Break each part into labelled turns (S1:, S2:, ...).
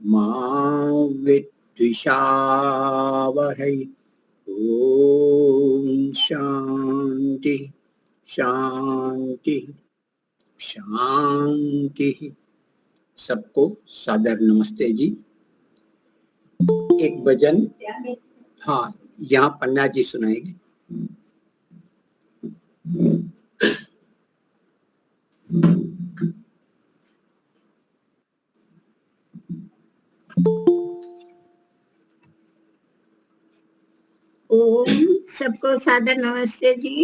S1: मा विद्विषावहै। ओम शांति शांति शांति। सबको सादर नमस्ते जी। एक भजन, हाँ, यहाँ पन्ना जी सुनाएंगे।
S2: ओम सबको सादर नमस्ते जी।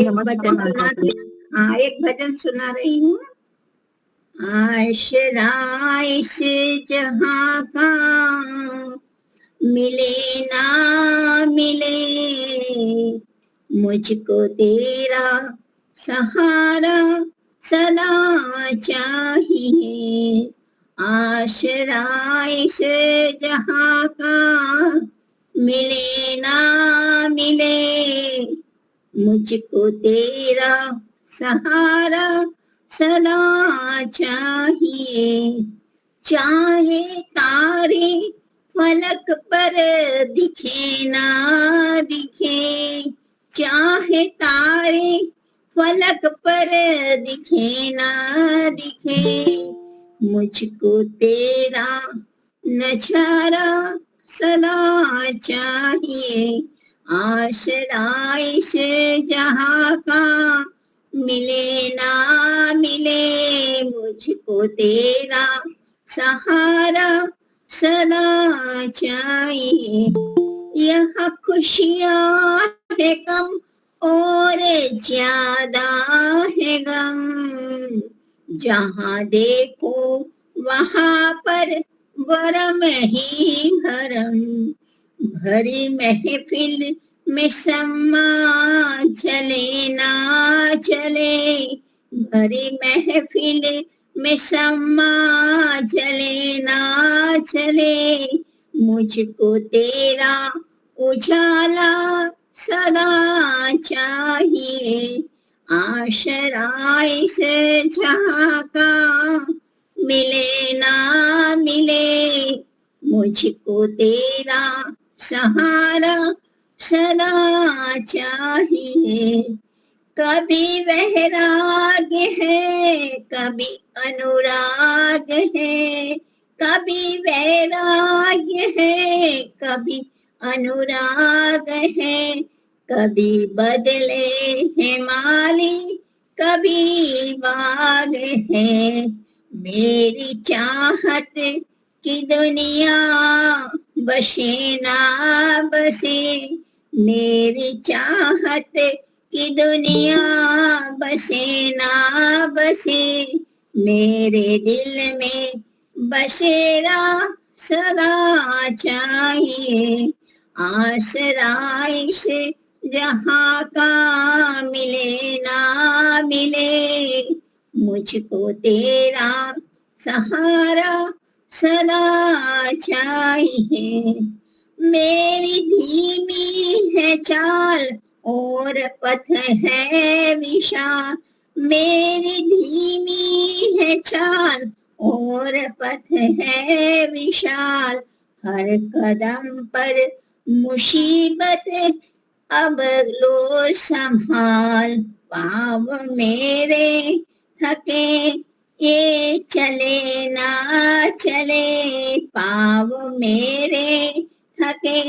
S2: एक भजन सुना रही हूँ। आशरा इस जहाँ का मिले ना मिले, मुझको तेरा सहारा सदा चाहिए। आशरा इस जहाँ का मिले ना मिले, मुझको तेरा सहारा सदा चाहिए। चाहे तारे फलक पर दिखे ना दिखे, चाहे तारे फलक पर दिखे ना दिखे, मुझको तेरा नजारा सदा चाहिए। आशरा इस जहाँ का मिले ना मिले, मुझको तेरा सहारा सदा चाहिए। यहाँ खुशियाँ है कम और ज्यादा है गम, जहाँ देखो वहाँ पर भरम ही भरम। भरी महफिल में सम्मा चले ना चले, भरी महफिल में सम्मा चले ना चले, मुझको तेरा उजाला सदा चाहिए। आशरा इस जहाँ का मिले ना मिले, मुझको तेरा सहारा सदा चाहिए। कभी वैराग है कभी अनुराग है, कभी वैराग है कभी अनुराग है, कभी बदले है माली कभी बाग है। मेरी चाहत की दुनिया बसे ना बसे, मेरी चाहत की दुनिया बसे ना बसे, मेरे दिल में बसेरा सदा चाहिए। आसरा इस जहाँ का मिले ना मिले, मुझको तेरा सहारा सदा चाहिए। मेरी धीमी है चाल और पथ है विशाल, मेरी धीमी है चाल और पथ है विशाल। हर कदम पर मुसीबत अब लो संभाल, पाँव मेरे थके ये चले ना चले, पाँव मेरे थके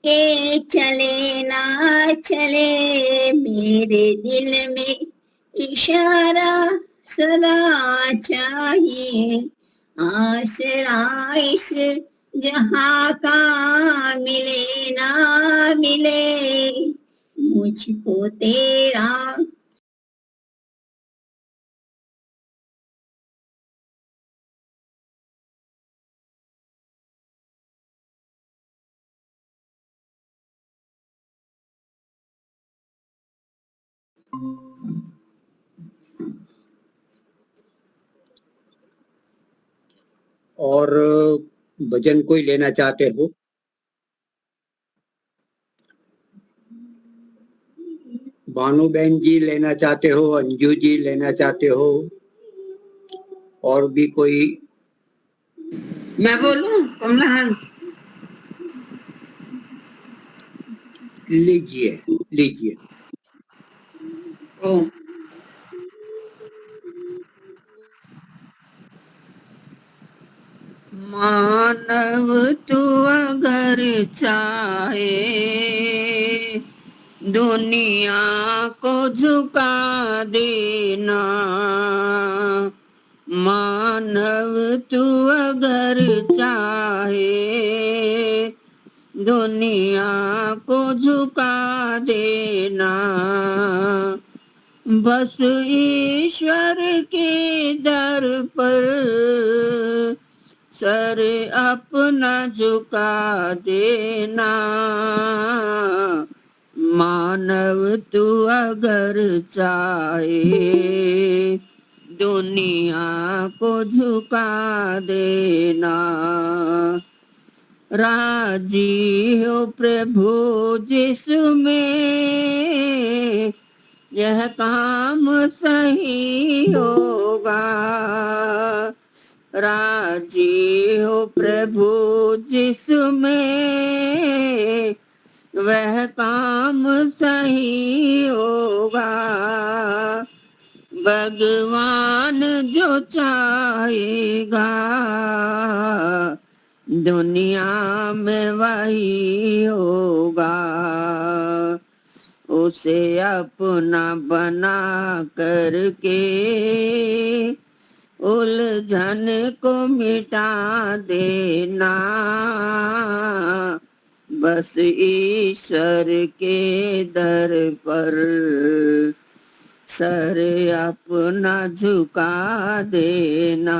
S2: ये चले ना चले, मेरे दिल में इशारा सदा चाहिए। आसरा इस जहाँ का मिले ना मिले, मुझको तेरा
S1: और भजन कोई लेना चाहते हो? भानुबेन जी लेना चाहते हो, अंजू जी लेना चाहते हो, और भी कोई
S3: मैं बोलूं कमला हंस?
S1: लीजिए लीजिए।
S3: ओ मानव तू अगर चाहे दुनिया को झुका देना, मानव तू अगर चाहे दुनिया को झुका देना, बस ईश्वर के दर पर सर अपना झुका देना, मानव तू अगर चाहे दुनिया को झुका देना। राजी हो प्रभु जिसमें यह काम सही होगा, राजी हो प्रभु जिसमें वह काम सही होगा, भगवान जो चाहेगा दुनिया में वही होगा, उसे अपना बना करके उलझन को मिटा देना, बस ईश्वर के दर पर सर अपना झुका देना।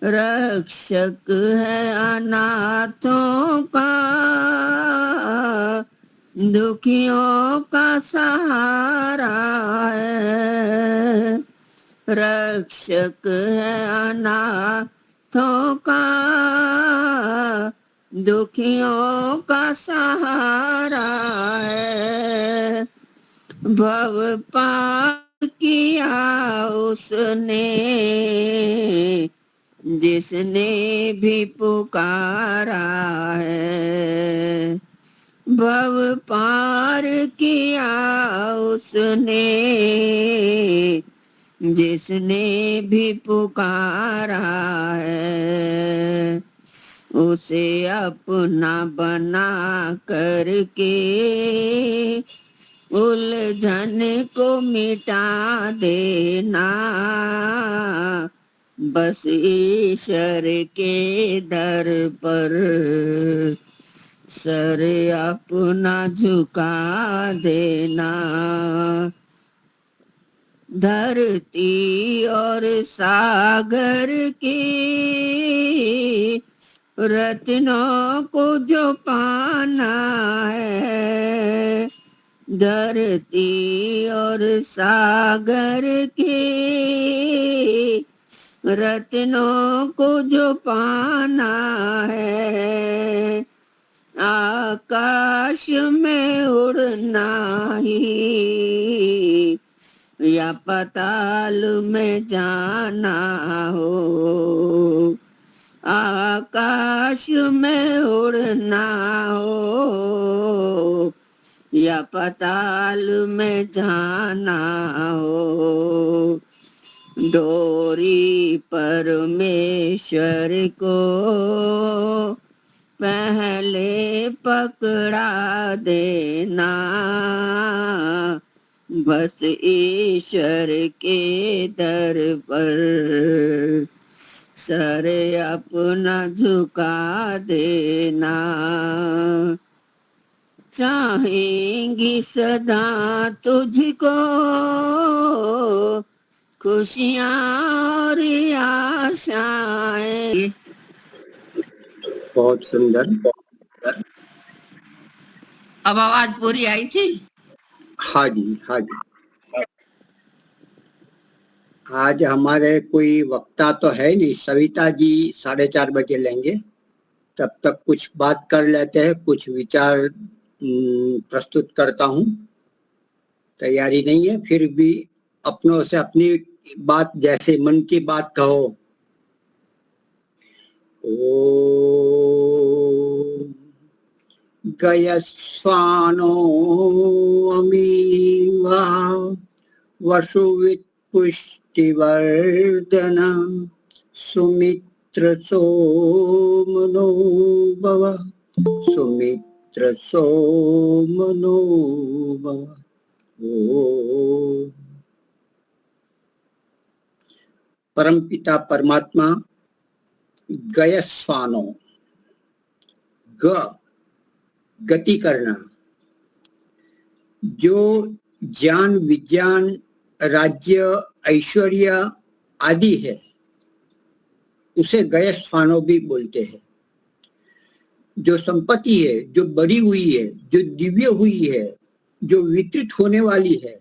S3: रक्षक है अनाथों का, दुखियों का सहारा है, रक्षक है अनाथों का, दुखियों का सहारा है, भव पार किया उसने जिसने भी पुकारा है, भव पार किया उसने जिसने भी पुकारा है, उसे अपना बना करके उलझन को मिटा देना, बस ईश्वर के दर पर सर अपना झुका देना। धरती और सागर की रत्नों को जो पाना है, धरती और सागर की रत्नों को जो पाना है, आकाश में उड़ना ही या पाताल में जाना हो, आकाश में उड़ना हो या पाताल में जाना हो, डोरी परमेश्वर को पहले पकड़ा देना, बस ईश्वर के दर पर सर अपना झुका देना। चाहेंगी सदा तुझको खुशियाँ और आशाएं।
S1: बहुत सुंदर।
S3: अब आवाज पूरी आई थी?
S1: हाँ जी हाँ जी। आज हमारे कोई वक्ता तो है नहीं, सविता जी 4:30 बजे लेंगे, तब तक कुछ बात कर लेते हैं, कुछ विचार प्रस्तुत करता हूँ। तैयारी नहीं है, फिर भी अपनों से अपनी बात, जैसे मन की बात कहो ओम गयस्वानो अमीवा वसुवित् पुष्टिवर्धन सुमित्र सोमनो भव सुमित्र सोमनो भव। ओम परमपिता परमात्मा गयस्वानो, गति करना, जो ज्ञान विज्ञान राज्य ऐश्वर्य आदि है उसे गयस्वानो भी बोलते हैं। जो संपत्ति है, जो बढ़ी हुई है, जो दिव्य हुई है, जो वितरित होने वाली है,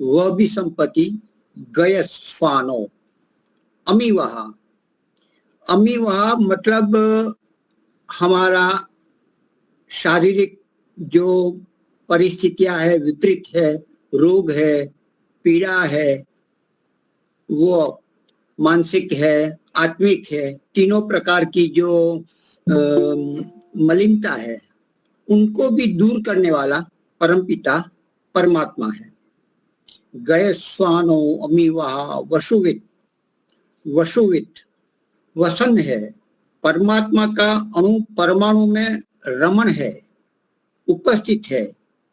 S1: वह भी संपत्ति गयस्वानो। अमीवहा, अमीवहा मतलब हमारा शारीरिक जो परिस्थितियां है, विपरीत है, रोग है, पीड़ा है, वो मानसिक है, आत्मिक है, तीनों प्रकार की जो मलिनता है उनको भी दूर करने वाला परमपिता परमात्मा है। गयस्वानो अमीवहा वसुवित, वसुवित वसन है, परमात्मा का अणु परमाणु में रमण है, उपस्थित है,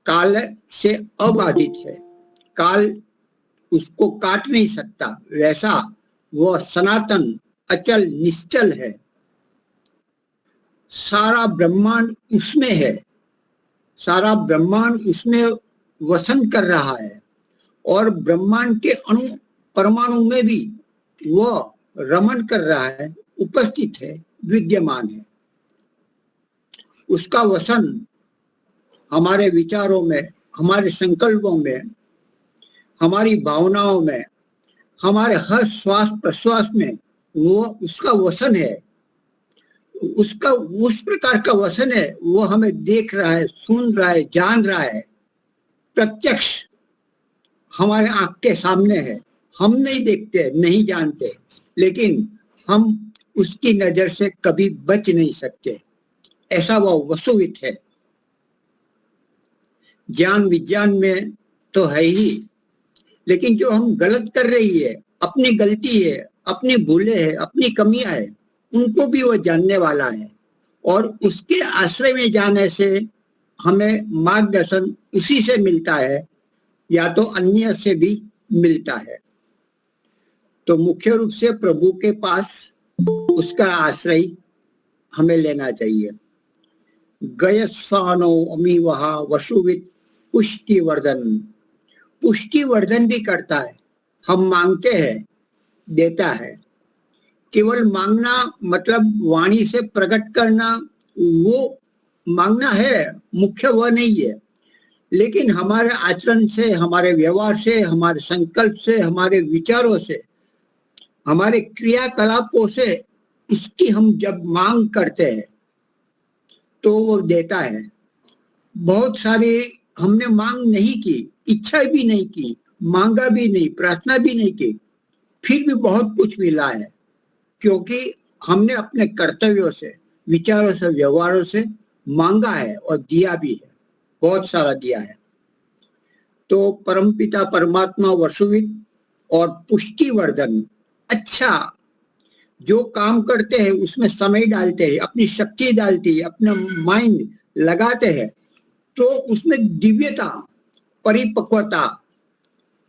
S1: काल से अबाधित है, काल उसको काट नहीं सकता, वैसा वह सनातन अचल निश्चल है। सारा ब्रह्मांड उसमें है, सारा ब्रह्मांड उसमें वसन कर रहा है और ब्रह्मांड के अणु परमाणु में भी वह रमण कर रहा है, उपस्थित है, विद्यमान है। उसका वसन हमारे विचारों में, हमारे संकल्पों में, हमारी भावनाओं में, हमारे हर श्वास प्रश्वास में वो उसका वसन है। उसका उस प्रकार का वसन है, वो हमें देख रहा है, सुन रहा है, जान रहा है, प्रत्यक्ष हमारे आंख के सामने है। हम नहीं देखते, नहीं जानते, लेकिन हम उसकी नजर से कभी बच नहीं सकते, ऐसा वह वसुवित है। ज्ञान विज्ञान में तो है ही, लेकिन जो हम गलत कर रही है, अपनी गलती है, अपनी भूलें है, अपनी कमियां है, उनको भी वह जानने वाला है और उसके आश्रय में जाने से हमें मार्गदर्शन उसी से मिलता है या तो अन्य से भी मिलता है। तो मुख्य रूप से प्रभु के पास उसका आश्रय हमें लेना चाहिए। गयस्वानो अमीवहा वसुवित पुष्टिवर्धन, पुष्टिवर्धन भी करता है। हम मांगते हैं, देता है। केवल मांगना मतलब वाणी से प्रकट करना, वो मांगना है, मुख्य वह नहीं है, लेकिन हमारे आचरण से, हमारे व्यवहार से, हमारे संकल्प से, हमारे विचारों से, हमारे क्रियाकलापों से उसकी हम जब मांग करते हैं तो वो देता है। बहुत सारी हमने मांग नहीं की, इच्छा भी नहीं की, मांगा भी नहीं, प्रार्थना भी नहीं की, फिर भी बहुत कुछ मिला है, क्योंकि हमने अपने कर्तव्यों से, विचारों से, व्यवहारों से मांगा है और दिया भी है, बहुत सारा दिया है। तो परमपिता परमात्मा वसुवित और पुष्टिवर्धन, अच्छा जो काम करते हैं उसमें समय डालते हैं, अपनी शक्ति डालती है, अपना माइंड लगाते हैं, तो उसमें दिव्यता, परिपक्वता,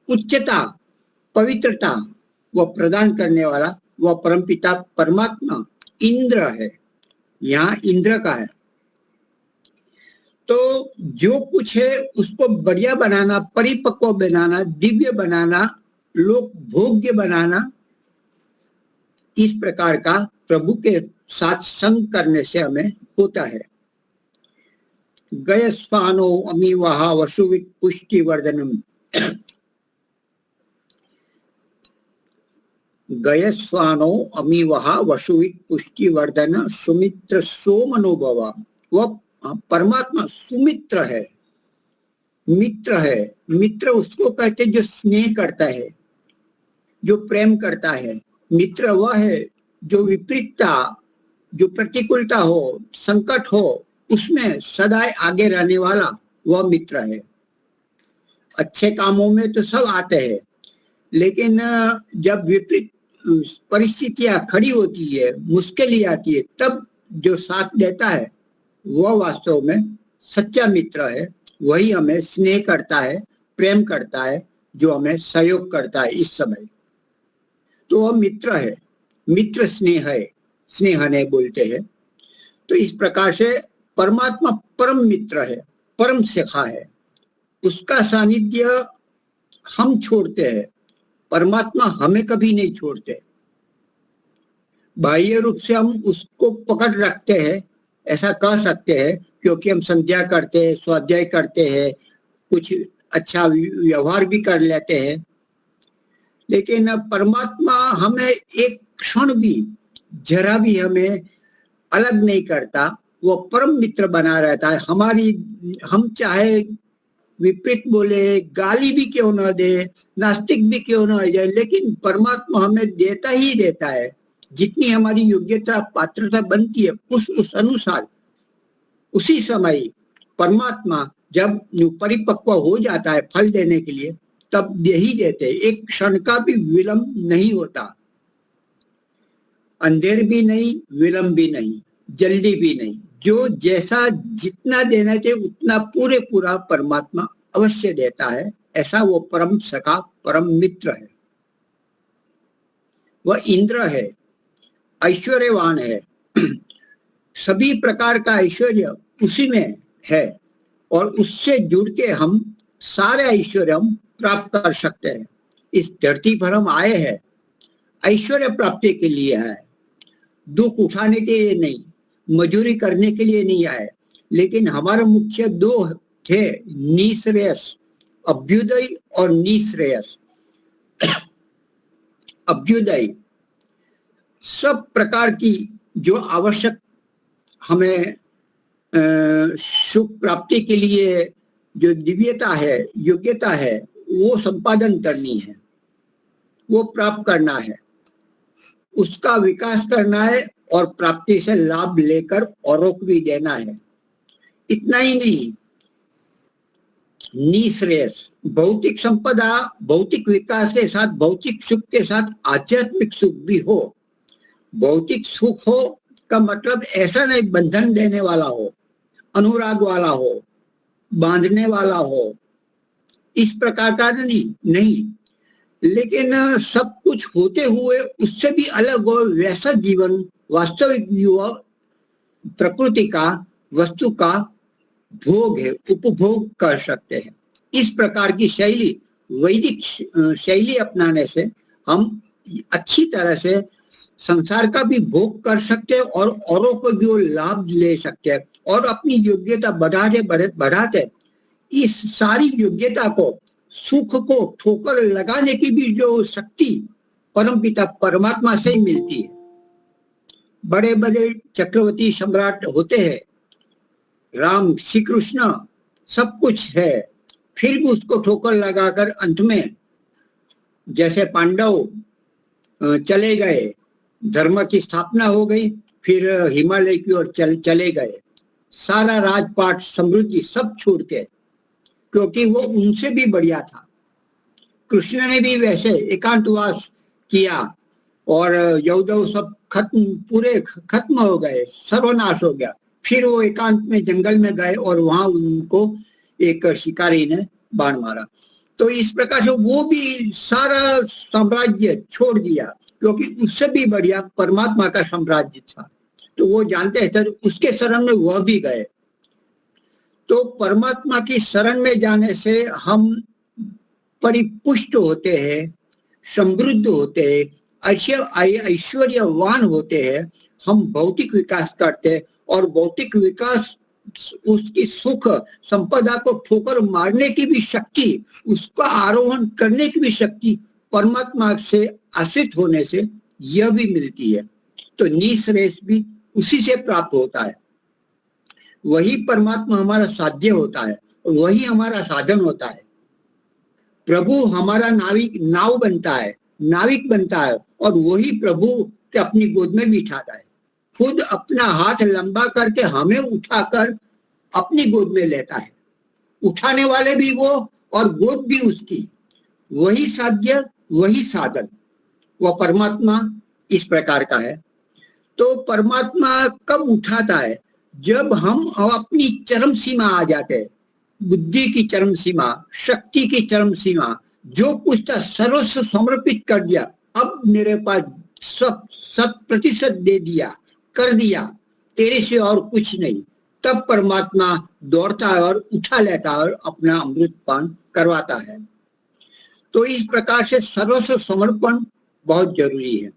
S1: उच्चता, पवित्रता वह प्रदान करने वाला वह परमपिता परमात्मा इंद्र है। यहाँ इंद्र का है। तो जो कुछ है उसको बढ़िया बनाना, परिपक्व बनाना, दिव्य बनाना, लोक भोग्य बनाना, इस प्रकार का प्रभु के साथ संग करने से हमें होता है। गयस्वानो अमीवहा वसुवित पुष्टिवर्धनम, गयस्वानो अमीवहा वसुवित पुष्टिवर्धन सुमित्र सोमनोभव, वह परमात्मा सुमित्र है, मित्र है। मित्र उसको कहते जो स्नेह करता है, जो प्रेम करता है। मित्र वह है जो विपरीतता, जो प्रतिकूलता हो, संकट हो, उसमें सदा आगे रहने वाला वह मित्र है। अच्छे कामों में तो सब आते हैं, लेकिन जब विपरीत परिस्थितियां खड़ी होती है, मुश्किलें आती है, तब जो साथ देता है वह वास्तव में सच्चा मित्र है। वही हमें स्नेह करता है, प्रेम करता है, जो हमें सहयोग करता है इस समय। तो वह मित्र है, मित्र स्नेह है, स्नेह ने बोलते हैं। तो इस प्रकार से परमात्मा परम मित्र है, परम सखा है। उसका सानिध्य हम छोड़ते हैं, परमात्मा हमें कभी नहीं छोड़ते। बाह्य रूप से हम उसको पकड़ रखते हैं, ऐसा कह सकते हैं, क्योंकि हम संध्या करते हैं, स्वाध्याय करते हैं, कुछ अच्छा व्यवहार भी कर लेते हैं, लेकिन परमात्मा हमें एक क्षण भी, जरा भी हमें अलग नहीं करता। वो परम मित्र बना रहता है। हम चाहे विपरीत बोले, गाली भी क्यों न दे, नास्तिक भी क्यों न हो जाए, लेकिन परमात्मा हमें देता ही देता है। जितनी हमारी योग्यता पात्रता बनती है, उस अनुसार उसी समय परमात्मा जब परिपक्व हो जाता है फल देने के लिए, तब दे ही देते। एक क्षण का भी विलंब नहीं होता, अंधेर भी नहीं, विलंब भी नहीं, जल्दी भी नहीं। जो जैसा जितना देना चाहिए उतना पूरा परमात्मा अवश्य देता है। ऐसा वो परम सखा, परम मित्र है। वह इंद्र है, ऐश्वर्यवान है। सभी प्रकार का ऐश्वर्य उसी में है, और उससे जुड़ के हम सारे ऐश्वर्य हम प्राप्त कर सकते हैं। इस धरती पर हम आए हैं ऐश्वर्य प्राप्ति के लिए है, दुख उठाने के लिए नहीं, मजूरी करने के लिए नहीं आए। लेकिन हमारा मुख्य दो है, निश्रेयस, अभ्युदय और निश्रेयस। अभ्युदय सब प्रकार की जो आवश्यक हमें सुख प्राप्ति के लिए जो दिव्यता है, योग्यता है, वो संपादन करनी है, वो प्राप्त करना है, उसका विकास करना है, और प्राप्ति से लाभ लेकर औरों को भी देना है। इतना ही नहीं, निश्रेयस, भौतिक संपदा, भौतिक विकास के साथ, भौतिक सुख के साथ आध्यात्मिक सुख भी हो। भौतिक सुख हो का मतलब ऐसा नहीं बंधन देने वाला हो, अनुराग वाला हो, बांधने वाला हो, इस प्रकार का नहीं, लेकिन सब कुछ होते हुए उससे भी अलग हो, वैसा जीवन वास्तविक युवा प्रकृति का, वस्तु का भोग है, उपभोग कर सकते हैं। इस प्रकार की शैली, वैदिक शैली अपनाने से हम अच्छी तरह से संसार का भी भोग कर सकते हैं, और औरों को भी वो लाभ ले सकते हैं, और अपनी योग्यता बढ़ाते इस सारी योग्यता को, सुख को ठोकर लगाने की भी जो शक्ति परमपिता परमात्मा से ही मिलती है। बड़े बड़े चक्रवर्ती सम्राट होते हैं, राम, श्री कृष्ण, सब कुछ है, फिर भी उसको ठोकर लगाकर अंत में, जैसे पांडव चले गए, धर्म की स्थापना हो गई, फिर हिमालय की ओर चले गए, सारा राजपाट, समृद्धि सब छोड़ के, क्योंकि वो उनसे भी बढ़िया था। कृष्ण ने भी वैसे एकांतवास किया, और यौदव सब पूरे खत्म हो गए, सर्वनाश हो गया। फिर वो एकांत में जंगल में गए, और वहां उनको एक शिकारी ने बाण मारा। तो इस प्रकार से वो भी सारा साम्राज्य छोड़ दिया, क्योंकि उससे भी बढ़िया परमात्मा का साम्राज्य था। तो वो जानते थे, उसके शरण में वह भी गए। तो परमात्मा की शरण में जाने से हम परिपुष्ट होते हैं, समृद्ध होते हैं, ऐश्वर्यवान होते हैं। हम भौतिक विकास करते हैं, और भौतिक विकास उसकी सुख संपदा को ठोकर मारने की भी शक्ति, उसका आरोहण करने की भी शक्ति परमात्मा से आश्रित होने से यह भी मिलती है। तो निश्रेयस भी उसी से प्राप्त होता है। वही परमात्मा हमारा साध्य होता है, वही हमारा साधन होता है। प्रभु हमारा नाव बनता है, नाविक बनता है, और वही प्रभु के अपनी गोद में बिठाता है। खुद अपना हाथ लंबा करके हमें उठाकर अपनी गोद में लेता है। उठाने वाले भी वो और गोद भी उसकी। वही साध्य, वही साधन, वह परमात्मा इस प्रकार का है। तो परमात्मा कब उठाता है? जब हम अपनी चरम सीमा आ जाते हैं, बुद्धि की चरम सीमा, शक्ति की चरम सीमा, जो कुछ था सर्वस्व समर्पित कर दिया, अब मेरे पास सब 100% दे दिया, कर दिया, तेरे से और कुछ नहीं, तब परमात्मा दौड़ता है और उठा लेता है और अपना अमृत पान करवाता है। तो इस प्रकार से सर्वस्व समर्पण बहुत जरूरी है।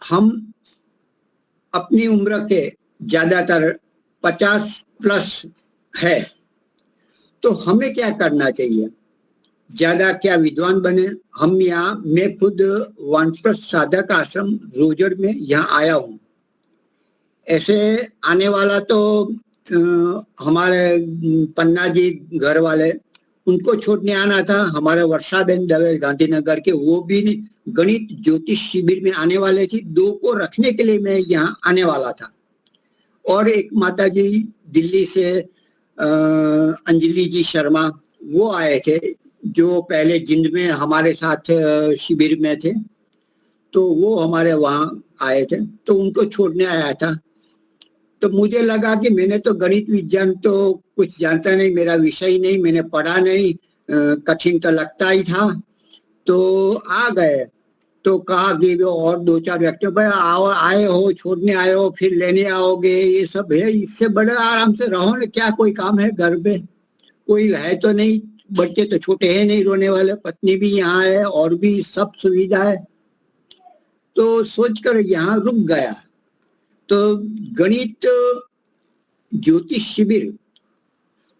S1: हम अपनी उम्र के ज्यादातर 50+ है, तो हमें क्या करना चाहिए? ज्यादा क्या विद्वान बने? हम यहाँ, मैं खुद वानप्रस्थ साधक आश्रम रोजर में यहाँ आया हूँ। ऐसे आने वाला तो हमारे पन्ना जी घर वाले, उनको छोड़ने आना था। हमारे वर्षाबेन दवे गांधीनगर के, वो भी गणित ज्योतिष शिविर में आने वाले थी। 2 को रखने के लिए मैं यहाँ आने वाला था। और एक माता जी दिल्ली से अंजलि जी शर्मा, वो आए थे, जो पहले जिंद में हमारे साथ शिविर में थे। तो वो हमारे वहाँ आए थे, तो उनको छोड़ने आया था। तो मुझे लगा कि मैंने तो गणित विज्ञान तो कुछ जानता नहीं, मेरा विषय नहीं, मैंने पढ़ा नहीं, कठिन तो लगता ही था। तो आ गए, तो कहा कि वो और 2-4 व्यक्ति, भाई आओ, आए हो, छोड़ने आए हो, फिर लेने आओगे, ये सब है, इससे बड़े आराम से रहो ना, क्या कोई काम है घर पे? कोई है तो नहीं, बच्चे तो छोटे हैं नहीं रोने वाले, पत्नी भी यहाँ है और भी सब सुविधा है। तो सोचकर यहाँ रुक गया। तो गणित ज्योतिष शिविर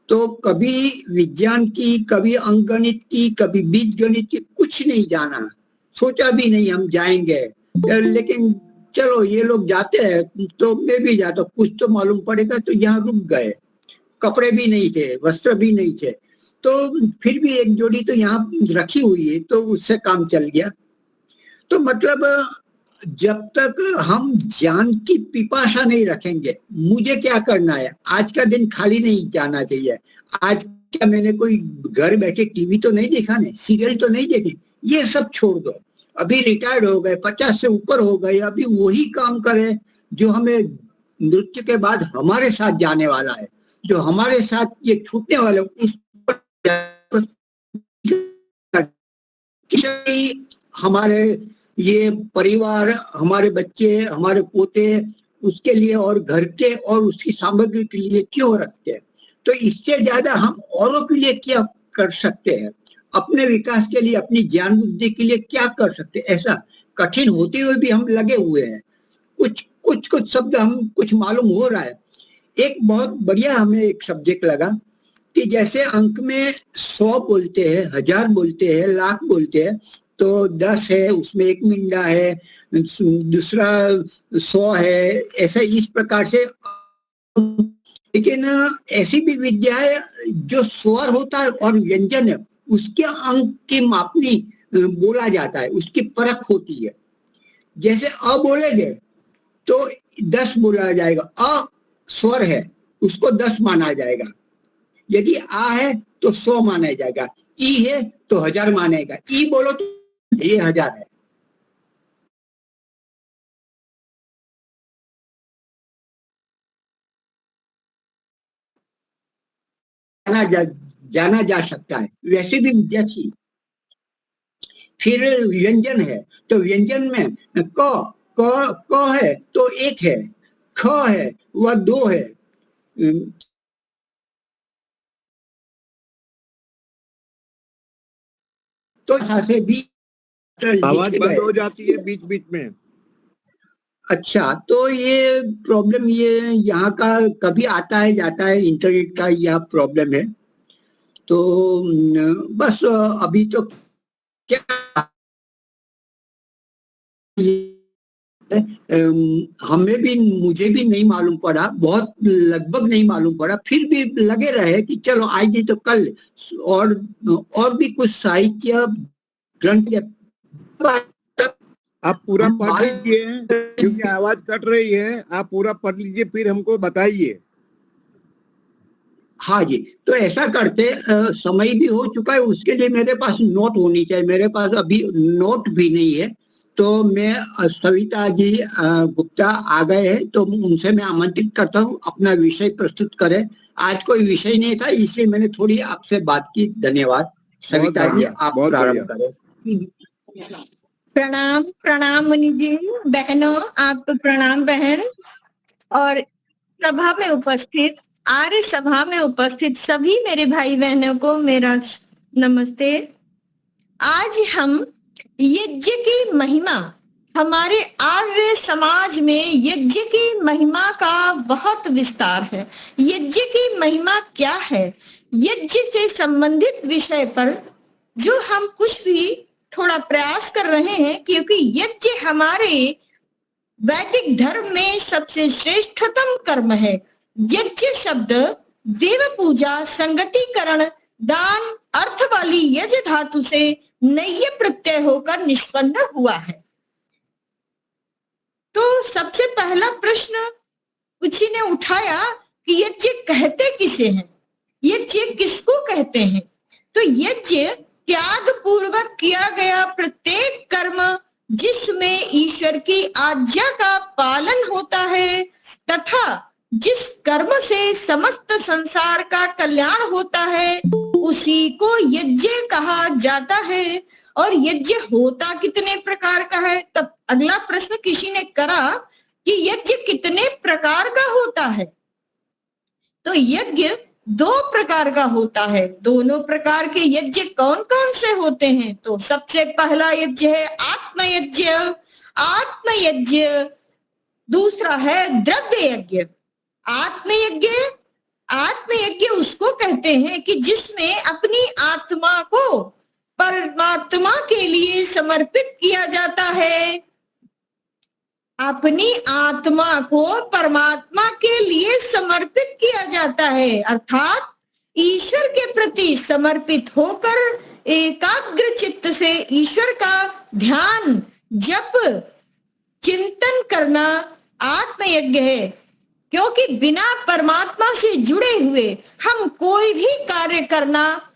S1: तो कभी विज्ञान की, कभी अंकगणित की, कभी बीज गणित की, कुछ नहीं जाना, सोचा भी नहीं हम जाएंगे। लेकिन चलो ये लोग जाते हैं तो मैं भी जाता, कुछ तो मालूम पड़ेगा। तो यहाँ रुक गए। कपड़े भी नहीं थे, वस्त्र भी नहीं थे, तो फिर भी एक जोड़ी तो यहाँ रखी हुई है, तो उससे काम चल गया। तो मतलब जब तक हम ज्ञान की पिपासा नहीं रखेंगे, मुझे क्या करना है, आज का दिन खाली नहीं जाना चाहिए। आज क्या मैंने कोई घर बैठे टीवी तो नहीं देखा, नहीं सीरियल तो नहीं देखे, ये सब छोड़ दो। अभी रिटायर्ड हो गए, 50 से ऊपर हो गए, अभी वही काम करें जो हमें मृत्यु के बाद हमारे साथ जाने वाला है, जो हमारे साथ ये छूटने वाले, उस हमारे ये परिवार, हमारे बच्चे, हमारे पोते, उसके लिए और घर के और उसकी सामग्री के लिए क्यों रखते हैं? तो इससे ज्यादा हम औरों के लिए क्या कर सकते हैं? अपने विकास के लिए, अपनी ज्ञान बुद्धि के लिए क्या कर सकते हैं? ऐसा कठिन होते हुए भी हम लगे हुए हैं। कुछ शब्द हम कुछ मालूम हो रहा है। एक बहुत बढ़िया हमें एक सब्जेक्ट लगा कि जैसे अंक में 100 बोलते हैं, 1000 बोलते हैं, लाख बोलते हैं, तो 10 है, उसमें 1 मिंडा है, दूसरा 100 है, ऐसा इस प्रकार से। लेकिन ऐसी भी विद्या है जो स्वर होता है और व्यंजन है, उसके अंक की मापनी बोला जाता है, उसकी परख होती है। जैसे अ बोलेंगे तो 10 बोला जाएगा, अ स्वर है, उसको 10 माना जाएगा। यदि आ है तो 100 माना जाएगा, ई है तो 1000 मानेगा, ई बोलो तो ये 1000 है। जाना जा सकता है, वैसे भी विद्या थी। फिर व्यंजन है, तो व्यंजन में क है तो 1 है, ख है वह 2 है, तो से भी
S4: आवाज बंद हो जाती है बीच बीच में।
S1: अच्छा, तो ये प्रॉब्लम ये यहाँ का कभी आता है जाता है, इंटरनेट का यह प्रॉब्लम है। तो बस अभी तो क्या हमें भी, मुझे भी नहीं मालूम पड़ा, बहुत लगभग नहीं मालूम पड़ा, फिर भी लगे रहे कि चलो आज नहीं तो कल और भी कुछ साहित्य ग्रंथ
S4: आप पूरा
S1: हम
S4: पढ़
S1: बात-
S4: लीजिए, क्योंकि आवाज कट रही है। आप पूरा पढ़ लीजिए, फिर हमको बताइए।
S1: हाँ जी, तो ऐसा करते, समय भी हो चुका है, उसके लिए मेरे पास नोट होनी चाहिए। मेरे पास अभी नोट भी नहीं है। तो मैं सविता जी गुप्ता आ गए हैं, तो उनसे मैं आमंत्रित करता हूँ अपना विषय प्रस्तुत करें। आज कोई विषय नहीं था, इसलिए मैंने थोड़ी आपसे बात की। धन्यवाद। सविता जी, आप
S4: बहुत
S1: प्रारंभ
S4: बढ़िया।
S1: करें।
S2: प्रणाम प्रणाम मुनि जी, बहनों आपको प्रणाम बहन, और सभा में उपस्थित, आर्य सभा में उपस्थित सभी मेरे भाई बहनों को मेरा नमस्ते। आज हम यज्ञ की महिमा, हमारे आर्य समाज में यज्ञ की महिमा का बहुत विस्तार है। यज्ञ की महिमा क्या है, यज्ञ से संबंधित विषय पर जो हम कुछ भी थोड़ा प्रयास कर रहे हैं, क्योंकि यज्ञ हमारे वैदिक धर्म में सबसे श्रेष्ठतम कर्म है। यज्ञ शब्द देव पूजा, संगतिकरण, दान अर्थ वाली यज धातु से नय्य प्रत्यय होकर निष्पन्न हुआ है। तो सबसे पहला प्रश्न किसी ने उठाया कि यज्ञ कहते किसे हैं, यज्ञ किसको कहते हैं? तो यज्ञ त्याग पूर्वक किया गया प्रत्येक कर्म जिसमें ईश्वर की आज्ञा का पालन होता है तथा जिस कर्म से समस्त संसार का कल्याण होता है, उसी को यज्ञ कहा जाता है। और यज्ञ होता कितने प्रकार का है? तब अगला प्रश्न किसी ने करा कि यज्ञ कितने प्रकार का होता है? तो यज्ञ 2 प्रकार का होता है। दोनों प्रकार के यज्ञ कौन कौन से होते हैं? तो सबसे पहला यज्ञ है आत्मयज्ञ, आत्मयज्ञ। दूसरा है द्रव्य यज्ञ। आत्मयज्ञ, आत्मयज्ञ उसको कहते हैं कि जिसमें अपनी आत्मा को परमात्मा के लिए समर्पित किया जाता है। अपनी आत्मा को परमात्मा के लिए समर्पित किया जाता है, अर्थात ईश्वर के प्रति समर्पित होकर एकाग्र चित्त से ईश्वर का ध्यान, जप, चिंतन करना आत्मयज्ञ है। क्योंकि बिना परमात्मा से जुड़े हुए हम कोई भी कार्य करना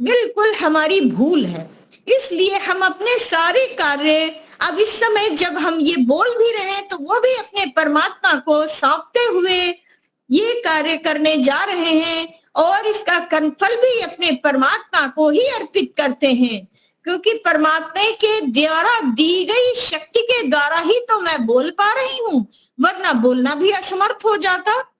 S2: बिल्कुल हमारी भूल है। इसलिए हम अपने सारे कार्य अब इस समय जब हम ये बोल भी रहे हैं, तो वो भी अपने परमात्मा को सौंपते हुए ये कार्य करने जा रहे हैं, और इसका कनफल भी अपने परमात्मा को ही अर्पित करते हैं। क्योंकि परमात्मा के द्वारा दी गई शक्ति के द्वारा ही तो मैं बोल पा रही हूँ, वरना बोलना भी असमर्थ हो जाता।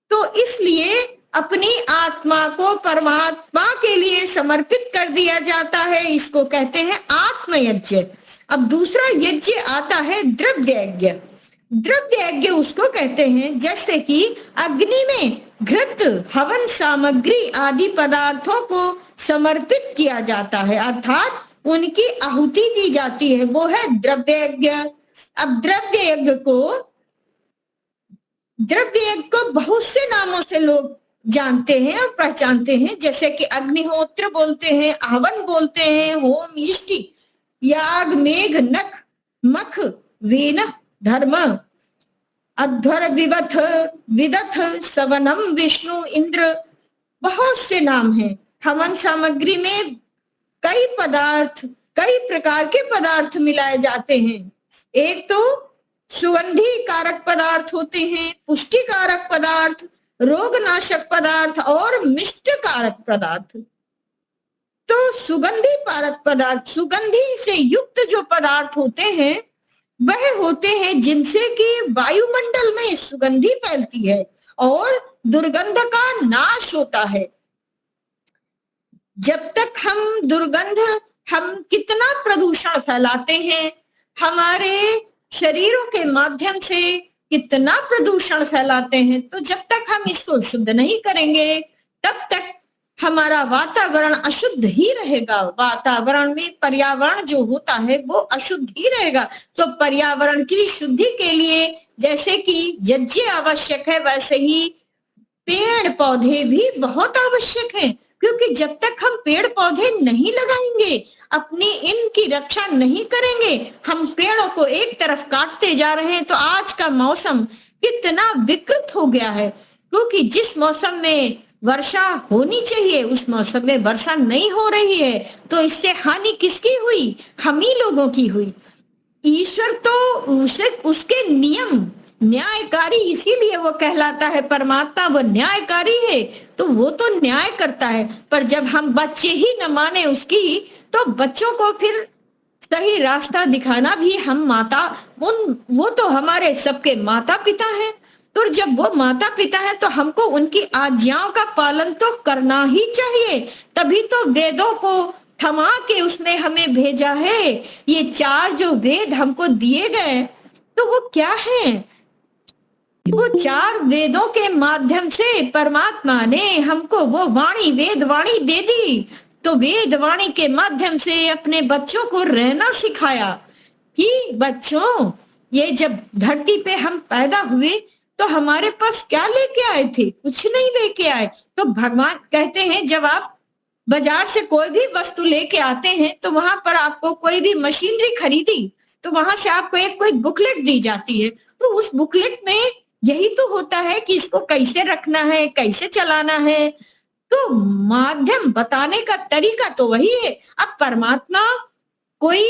S2: तो इसलिए अपनी आत्मा को परमात्मा के लिए समर्पित कर दिया जाता है, इसको कहते हैं आत्मयज्ञ। अब दूसरा यज्ञ आता है द्रव्य यज्ञ। द्रव्य यज्ञ उसको कहते हैं जैसे कि अग्नि में घृत, हवन सामग्री आदि पदार्थों को समर्पित किया जाता है, अर्थात उनकी आहुति दी जाती है, वो है द्रव्य यज्ञ। अब द्रव्य यज्ञ को बहुत से नामों से लोग जानते हैं और पहचानते हैं, जैसे कि अग्निहोत्र बोलते हैं, हवन बोलते हैं, होम, इष्टि, याग, मेघ, नख, मख, वेन, धर्म, अध्वर, विवथ, विदथ, सवनम, विष्णु, इंद्र, बहुत से नाम हैं। हवन सामग्री में कई पदार्थ, कई प्रकार के पदार्थ मिलाए जाते हैं। एक तो सुगंधी कारक पदार्थ होते हैं, पुष्टि कारक पदार्थ, रोग नाशक पदार्थ और मिष्ट कारक पदार्थ। तो सुगंधी कारक पदार्थ, सुगंधी से युक्त जो पदार्थ होते हैं वह होते हैं जिनसे कि वायुमंडल में सुगंधी फैलती है और दुर्गंध का नाश होता है। जब तक हम कितना प्रदूषण फैलाते हैं, हमारे शरीरों के माध्यम से कितना प्रदूषण फैलाते हैं, तो जब तक हम इसको शुद्ध नहीं करेंगे तब तक हमारा वातावरण अशुद्ध ही रहेगा। वातावरण में पर्यावरण जो होता है वो अशुद्ध ही रहेगा। तो पर्यावरण की शुद्धि के लिए जैसे कि यज्ञ आवश्यक है, वैसे ही पेड़ पौधे भी बहुत आवश्यक हैं। क्योंकि जब तक हम पेड़ पौधे नहीं लगाएंगे, अपनी इनकी रक्षा नहीं करेंगे, हम पेड़ों को एक तरफ काटते जा रहे हैं। तो आज का मौसम कितना विकृत हो गया है, क्योंकि जिस मौसम में वर्षा होनी चाहिए उस मौसम में वर्षा नहीं हो रही है। तो इससे हानि किसकी हुई? हम ही लोगों की हुई। ईश्वर तो उसके नियम न्यायकारी, इसीलिए वो कहलाता है परमात्मा, वो न्यायकारी है, तो वो तो न्याय करता है। पर जब हम बच्चे ही न माने उसकी, तो बच्चों को फिर सही रास्ता दिखाना भी हम माता, वो तो हमारे सबके माता पिता हैं। तो जब वो माता पिता है तो हमको उनकी आज्ञाओं का पालन तो करना ही चाहिए। तभी तो वेदों को थमा के उसने हमें भेजा है। ये 4 जो वेद हमको दिए गए, तो वो क्या है? वो 4 वेदों के माध्यम से परमात्मा ने हमको वो वाणी, वेद वाणी दे दी। तो वेद वाणी के माध्यम से अपने बच्चों को रहना सिखाया कि बच्चों, ये जब धरती पे हम पैदा हुए तो हमारे पास क्या लेके आए थे? कुछ नहीं लेके आए। तो भगवान कहते हैं, जब आप बाजार से कोई भी वस्तु लेके आते हैं तो वहां पर आपको कोई भी मशीनरी खरीदी तो वहां से आपको एक कोई बुकलेट दी जाती है। तो उस बुकलेट में यही तो होता है कि इसको कैसे रखना है, कैसे चलाना है। तो माध्यम बताने का तरीका तो वही है। अब परमात्मा कोई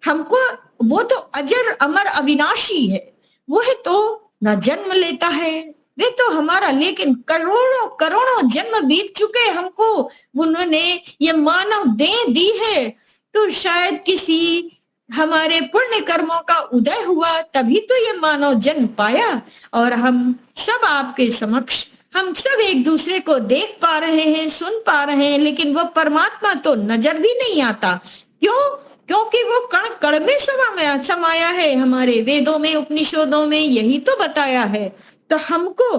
S2: हमको, वो तो अजर अमर अविनाशी है, वो है तो ना जन्म लेता है, वे तो हमारा, लेकिन करोड़ों करोड़ों जन्म बीत चुके हमको, उन्होंने ये मानव देह दी है। तो शायद किसी हमारे पुण्य कर्मों का उदय हुआ, तभी तो ये मानव जन्म पाया। और हम सब आपके समक्ष, हम सब एक दूसरे को देख पा रहे हैं, सुन पा रहे हैं, लेकिन वो परमात्मा तो नजर भी नहीं आता। क्यों? क्योंकि वो कण कण में समाया है। हमारे वेदों में, उपनिषदों में यही तो बताया है। तो हमको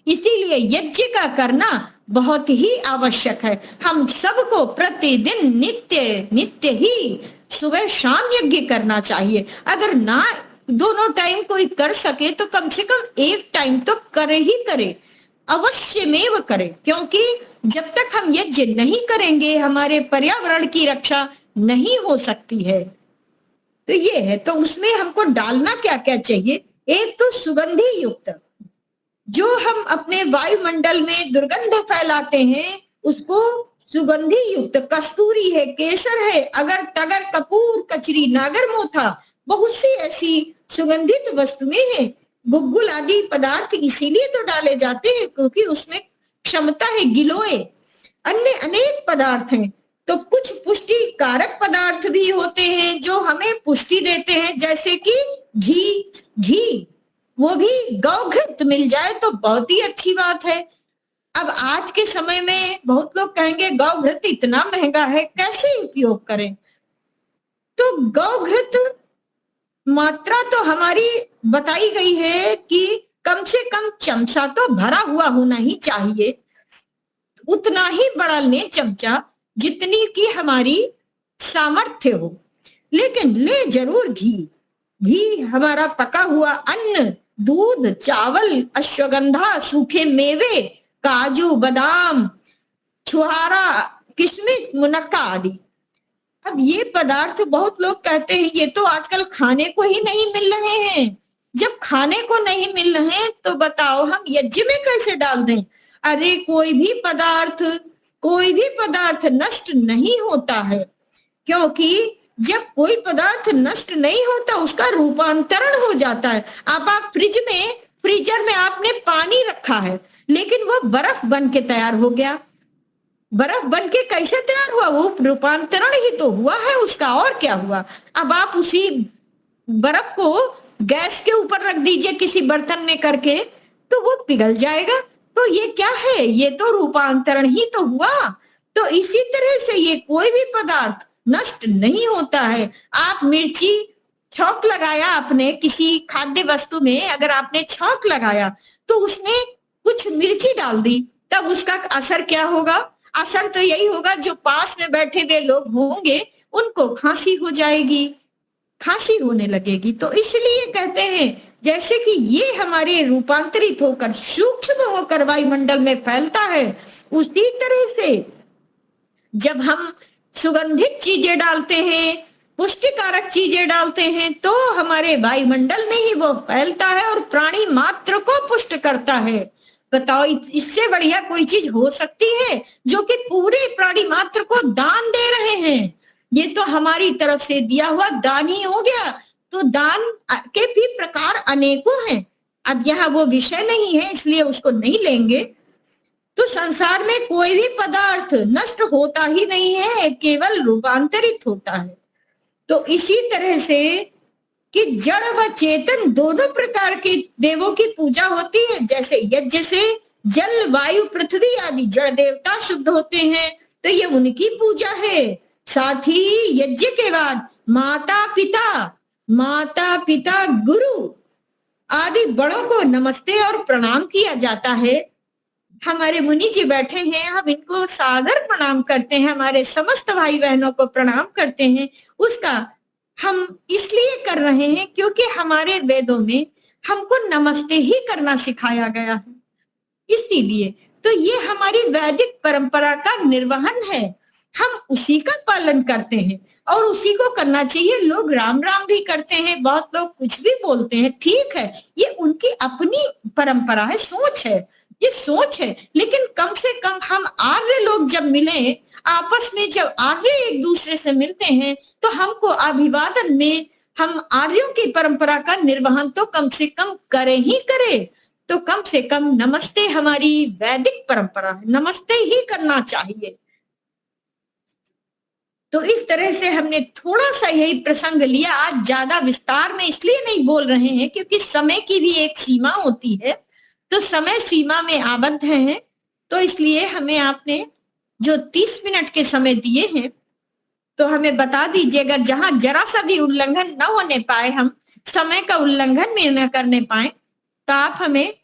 S2: इसीलिए यज्ञ का करना बहुत ही आवश्यक है। हम सबको प्रतिदिन नित्य ही सुबह शाम यज्ञ करना चाहिए। अगर ना दोनों टाइम कोई कर सके तो कम से कम एक टाइम तो करे ही करे, अवश्य में वो करे। क्योंकि जब तक हम यज्ञ नहीं करेंगे हमारे पर्यावरण की रक्षा नहीं हो सकती है। तो ये है, तो उसमें हमको डालना क्या क्या चाहिए? एक तो सुगंधी युक्त, जो हम अपने वायुमंडल में दुर्गंध फैलाते हैं उसको सुगंधी युक्त, कस्तूरी है, केसर है, अगर तगर, कपूर, कचरी, नागर मोथा, बहुत सी ऐसी सुगंधित वस्तुएं हैं। गुग्गुल आदि पदार्थ इसीलिए तो डाले जाते हैं क्योंकि उसमें क्षमता है गिलोय। अन्य अनेक पदार्थ हैं। तो कुछ पुष्टि कारक पदार्थ भी होते हैं जो हमें पुष्टि देते हैं, जैसे कि घी, वो भी गौघृत मिल जाए तो बहुत ही अच्छी बात है। अब आज के समय में बहुत लोग कहेंगे गौघृत इतना महंगा है, कैसे उपयोग करें? तो गौघृत मात्रा तो हमारी बताई गई है कि कम से कम चमचा तो भरा हुआ होना ही चाहिए। उतना ही बड़ा लें चमचा जितनी की हमारी सामर्थ्य हो, लेकिन ले जरूर घी हमारा पका हुआ अन्न, दूध, चावल, अश्वगंधा, सूखे मेवे, काजू, बादाम, छुहारा, किशमिश, मुनक्का आदि। अब ये पदार्थ बहुत लोग कहते हैं ये तो आजकल खाने को ही नहीं मिल रहे हैं। जब खाने को नहीं मिल रहे हैं तो बताओ हम यज्ञ में कैसे डाल दें? अरे कोई भी पदार्थ नष्ट नहीं होता है, क्योंकि जब कोई पदार्थ नष्ट नहीं होता उसका रूपांतरण हो जाता है। अब आप फ्रीजर में आपने पानी रखा है, लेकिन वो बर्फ बन के तैयार हो गया। बर्फ बन के कैसे तैयार हुआ? वो रूपांतरण ही तो हुआ है उसका, और क्या हुआ? अब आप उसी बर्फ को गैस के ऊपर रख दीजिए किसी बर्तन में करके, तो वो पिघल जाएगा। तो ये क्या है? ये तो रूपांतरण ही तो हुआ। तो इसी तरह से ये कोई भी पदार्थ नष्ट नहीं होता है। आप मिर्ची छौंक लगाया आपने किसी खाद्य वस्तु में, अगर आपने छौंक लगाया तो उसमें कुछ मिर्ची डाल दी, तब उसका असर क्या होगा? असर तो यही होगा जो पास में बैठे हुए लोग होंगे उनको खांसी हो जाएगी, खांसी होने लगेगी। तो इसलिए कहते हैं जैसे कि ये हमारे रूपांतरित होकर सूक्ष्म होकर वायुमंडल में फैलता है, उसी तरह से जब हम सुगंधित चीजें डालते हैं, पुष्टिकारक चीजें डालते हैं, तो हमारे वायुमंडल में ही वो फैलता है और प्राणी मात्र को पुष्ट करता है। बताओ इससे बढ़िया कोई चीज हो सकती है जो कि पूरे प्राणी मात्र को दान दे रहे हैं? ये तो हमारी तरफ से दिया हुआ दान ही हो गया। तो दान के भी प्रकार अनेकों हैं। अब यहाँ वो विषय नहीं है, इसलिए उसको नहीं लेंगे। तो संसार में कोई भी पदार्थ नष्ट होता ही नहीं है, केवल रूपांतरित होता है। तो इसी तरह से कि जड़ व चेतन दोनों प्रकार के देवों की पूजा होती है। जैसे यज्ञ से जल, वायु, पृथ्वी आदि जड़ देवता शुद्ध होते हैं, तो ये उनकी पूजा है। साथ ही यज्ञ के बाद माता पिता गुरु आदि बड़ों को नमस्ते और प्रणाम किया जाता है। हमारे मुनि जी बैठे हैं, हम इनको सादर प्रणाम करते हैं, हमारे समस्त भाई बहनों को प्रणाम करते हैं। उसका हम इसलिए कर रहे हैं क्योंकि हमारे वेदों में हमको नमस्ते ही करना सिखाया गया है, इसीलिए। तो ये हमारी वैदिक परंपरा का निर्वहन है, हम उसी का पालन करते हैं और उसी को करना चाहिए। लोग राम राम भी करते हैं, बहुत लोग कुछ भी बोलते हैं, ठीक है, ये उनकी अपनी परंपरा है, सोच है, ये सोच है। लेकिन कम से कम हम आर्य लोग जब मिले आपस में, जब आर्य एक दूसरे से मिलते हैं, तो हमको अभिवादन में हम आर्यों की परंपरा का निर्वहन तो कम से कम करें ही करें। तो कम से कम नमस्ते हमारी वैदिक परंपरा है, नमस्ते ही करना चाहिए। तो इस तरह से हमने थोड़ा सा यही प्रसंग लिया। आज ज्यादा विस्तार में इसलिए नहीं बोल रहे हैं क्योंकि समय की भी एक सीमा होती है, तो समय सीमा में आबद्ध हैं, तो इसलिए हमें आपने जो 30 मिनट के समय दिए हैं, तो हमें बता दीजिएगा जहां जरा सा भी उल्लंघन न होने पाए, हम समय का उल्लंघन में न करने पाए, तो आप हमें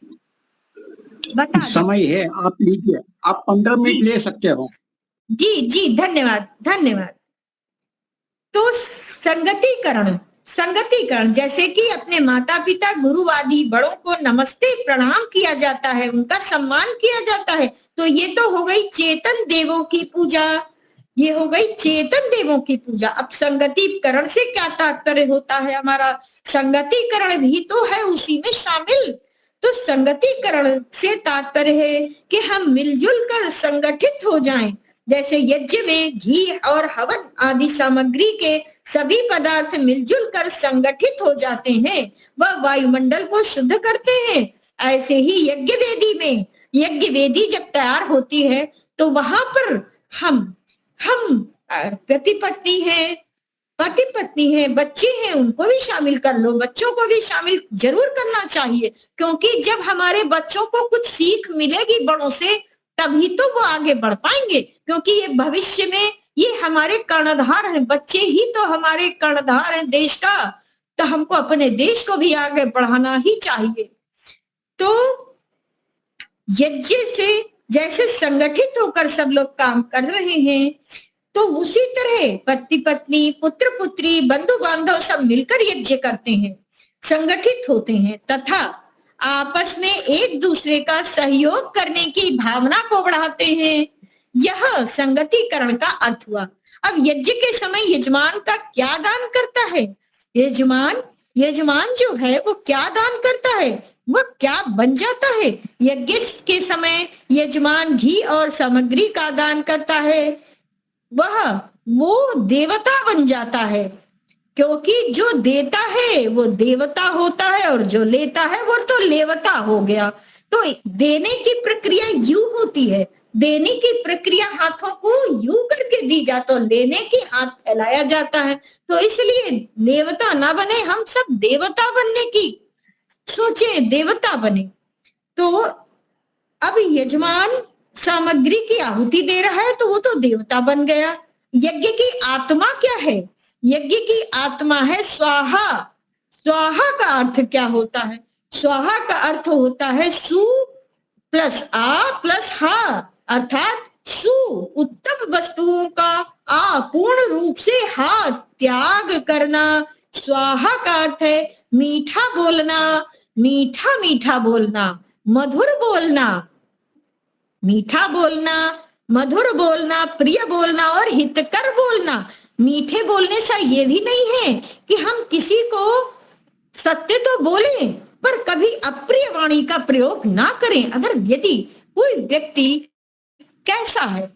S2: बता दीजिए।
S1: समय है, आप लीजिए, आप 15 मिनट ले सकते हो।
S2: जी धन्यवाद धन्यवाद। तो संगतिकरण जैसे कि अपने माता पिता गुरु आदि बड़ों को नमस्ते प्रणाम किया जाता है, उनका सम्मान किया जाता है। तो ये तो हो गई चेतन देवों की पूजा, ये हो गई चेतन देवों की पूजा। अब संगतिकरण से क्या तात्पर्य होता है हमारा? संगतिकरण भी तो है उसी में शामिल। तो संगतिकरण से तात्पर्य है कि हम मिलजुल कर संगठित हो जाएं। जैसे यज्ञ में घी और हवन आदि सामग्री के सभी पदार्थ मिलजुल कर संगठित हो जाते हैं, वह वायुमंडल को शुद्ध करते हैं। ऐसे ही यज्ञ वेदी जब तैयार होती है, तो वहां पर हम पति पत्नी है, बच्चे हैं, उनको भी शामिल कर लो, बच्चों को भी शामिल जरूर करना चाहिए। क्योंकि जब हमारे बच्चों को कुछ सीख मिलेगी बड़ों से, तभी तो वो आगे बढ़ पाएंगे। क्योंकि ये भविष्य में ये हमारे कर्णधार हैं, बच्चे ही तो हमारे कर्णधार हैं देश का। तो हमको अपने देश को भी आगे बढ़ाना ही चाहिए। तो यज्ञ से जैसे संगठित होकर सब लोग काम कर रहे हैं, तो उसी तरह पति पत्नी, पुत्र पुत्री, बंधु बांधव सब मिलकर यज्ञ करते हैं, संगठित होते हैं तथा आपस में एक दूसरे का सहयोग करने की भावना को बढ़ाते हैं। यह संगतिकरण का अर्थ हुआ। अब यज्ञ के समय यजमान का क्या दान करता है? यजमान जो है वो क्या दान करता है, वह क्या बन जाता है? यज्ञ के समय यजमान घी और सामग्री का दान करता है, वो देवता बन जाता है। क्योंकि जो देता है वो देवता होता है और जो लेता है वो तो लेवता हो गया। तो देने की प्रक्रिया यूं होती है, देने की प्रक्रिया हाथों को यूं करके दी जाती, तो लेने की हाथ फैलाया जाता है। तो इसलिए देवता ना बने, हम सब देवता बनने की सोचे, देवता बने। तो अब यजमान सामग्री की आहुति दे रहा है, तो वो तो देवता बन गया। यज्ञ की आत्मा क्या है? यज्ञ की आत्मा है स्वाहा। स्वाहा का अर्थ क्या होता है? स्वाहा का अर्थ होता है सु प्लस आ प्लस हा, अर्थात सु उत्तम वस्तुओं का, आ पूर्ण रूप से, हा त्याग करना। स्वाहा का अर्थ है मीठा बोलना, मीठा बोलना, मधुर बोलना, मीठा बोलना, मधुर बोलना, प्रिय बोलना और हितकर बोलना। मीठे बोलने से ये भी नहीं है कि हम किसी को सत्य तो बोलें पर कभी अप्रिय वाणी का प्रयोग ना करें। अगर यदि कोई व्यक्ति कैसा है,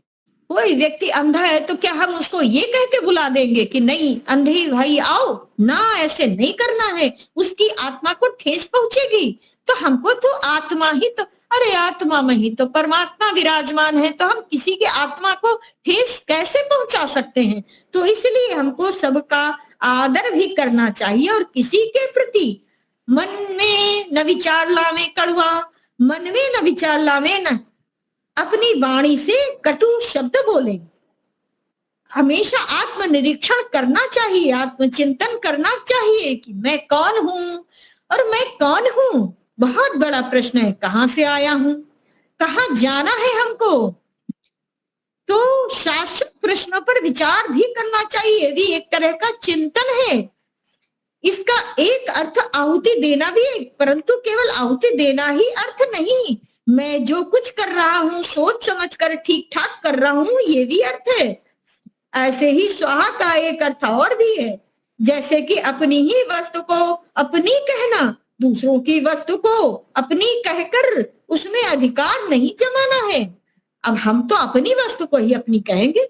S2: कोई व्यक्ति अंधा है, तो क्या हम उसको ये कह के बुला देंगे कि नहीं अंधे भाई आओ ना, ऐसे नहीं करना है, उसकी आत्मा को ठेस पहुंचेगी। तो हमको तो आत्मा ही तो, अरे आत्मा में ही तो परमात्मा विराजमान है, तो हम किसी के आत्मा को ठेस कैसे पहुंचा सकते हैं। तो इसलिए हमको सबका आदर भी करना चाहिए और किसी के प्रति मन में न विचार लावे कड़वा, मन में न विचार लावे न अपनी वाणी से कटु शब्द बोले। हमेशा आत्मनिरीक्षण करना चाहिए, आत्मचिंतन करना चाहिए कि मैं कौन हूं और मैं कौन हूं। बहुत बड़ा प्रश्न है, कहां से आया हूं, कहां जाना है हमको। तो शाश्वत प्रश्नों पर विचार भी करना चाहिए, भी एक तरह का चिंतन है। इसका एक अर्थ आहुति देना भी है, परंतु केवल आहुति देना ही अर्थ नहीं, मैं जो कुछ कर रहा हूं सोच समझ कर ठीक ठाक कर रहा हूं, ये भी अर्थ है। ऐसे ही स्वाहा का एक अर्थ और भी है, जैसे कि अपनी ही वस्तु को अपनी कहना, दूसरों की वस्तु को अपनी कहकर उसमें अधिकार नहीं जमाना है। अब हम तो अपनी वस्तु को ही अपनी कहेंगे,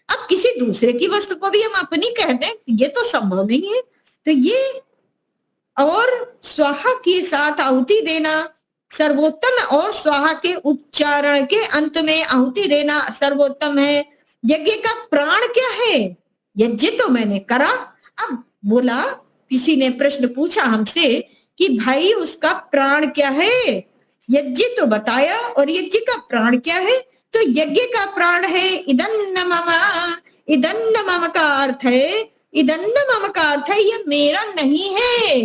S2: अब किसी दूसरे की वस्तु को भी हम अपनी कह दें, ये तो संभव नहीं है। तो ये और स्वाहा के साथ आहुति देना सर्वोत्तम, और स्वाहा के उच्चारण के अंत में आहुति देना सर्वोत्तम है। यज्ञ का प्राण क्या है? यज्ञ तो मैंने करा। अब बोला, किसी ने प्रश्न पूछा हमसे कि भाई उसका प्राण क्या है? यज्ञ तो बताया, और यज्ञ का प्राण क्या है? तो यज्ञ का प्राण है इदन्न मम। इदन्न मम का अर्थ है, इदन्न मम का अर्थ है ये मेरा नहीं है,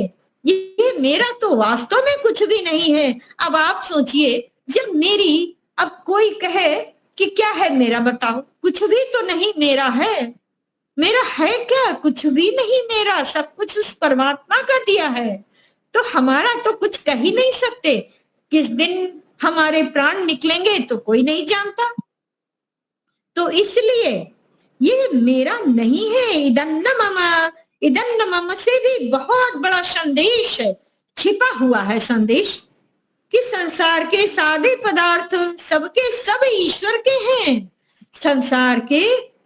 S2: ये मेरा तो वास्तव में कुछ भी नहीं है। अब आप सोचिए, जब मेरी, अब कोई कहे कि क्या है मेरा, बताओ, कुछ भी तो नहीं मेरा है। मेरा है क्या? कुछ भी नहीं मेरा, सब कुछ उस परमात्मा का दिया है। तो हमारा तो कुछ कह ही नहीं सकते। किस दिन हमारे प्राण निकलेंगे तो कोई नहीं जानता। तो इसलिए ये मेरा नहीं है। इदन्न मम, इदन्न मम से भी बहुत बड़ा संदेश छिपा हुआ है, संदेश कि संसार के सारे पदार्थ सबके सब ईश्वर के हैं। संसार के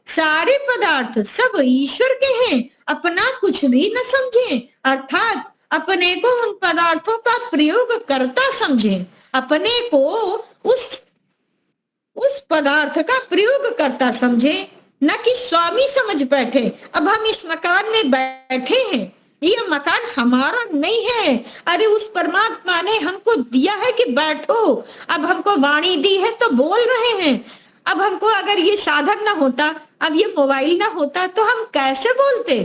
S2: सारे पदार्थ सब ईश्वर के हैं, अपना कुछ भी न समझें, अर्थात अपने को उन पदार्थों का प्रयोग करता समझें, अपने को उस पदार्थ का प्रयोग करता समझे, न कि स्वामी समझ बैठे। अब हम इस मकान में बैठे हैं, ये मकान हमारा नहीं है, अरे उस परमात्मा ने हमको दिया है कि बैठो। अब हमको वाणी दी है तो बोल रहे हैं। अब हमको अगर ये साधन ना होता, अब ये मोबाइल ना होता, तो हम कैसे बोलते?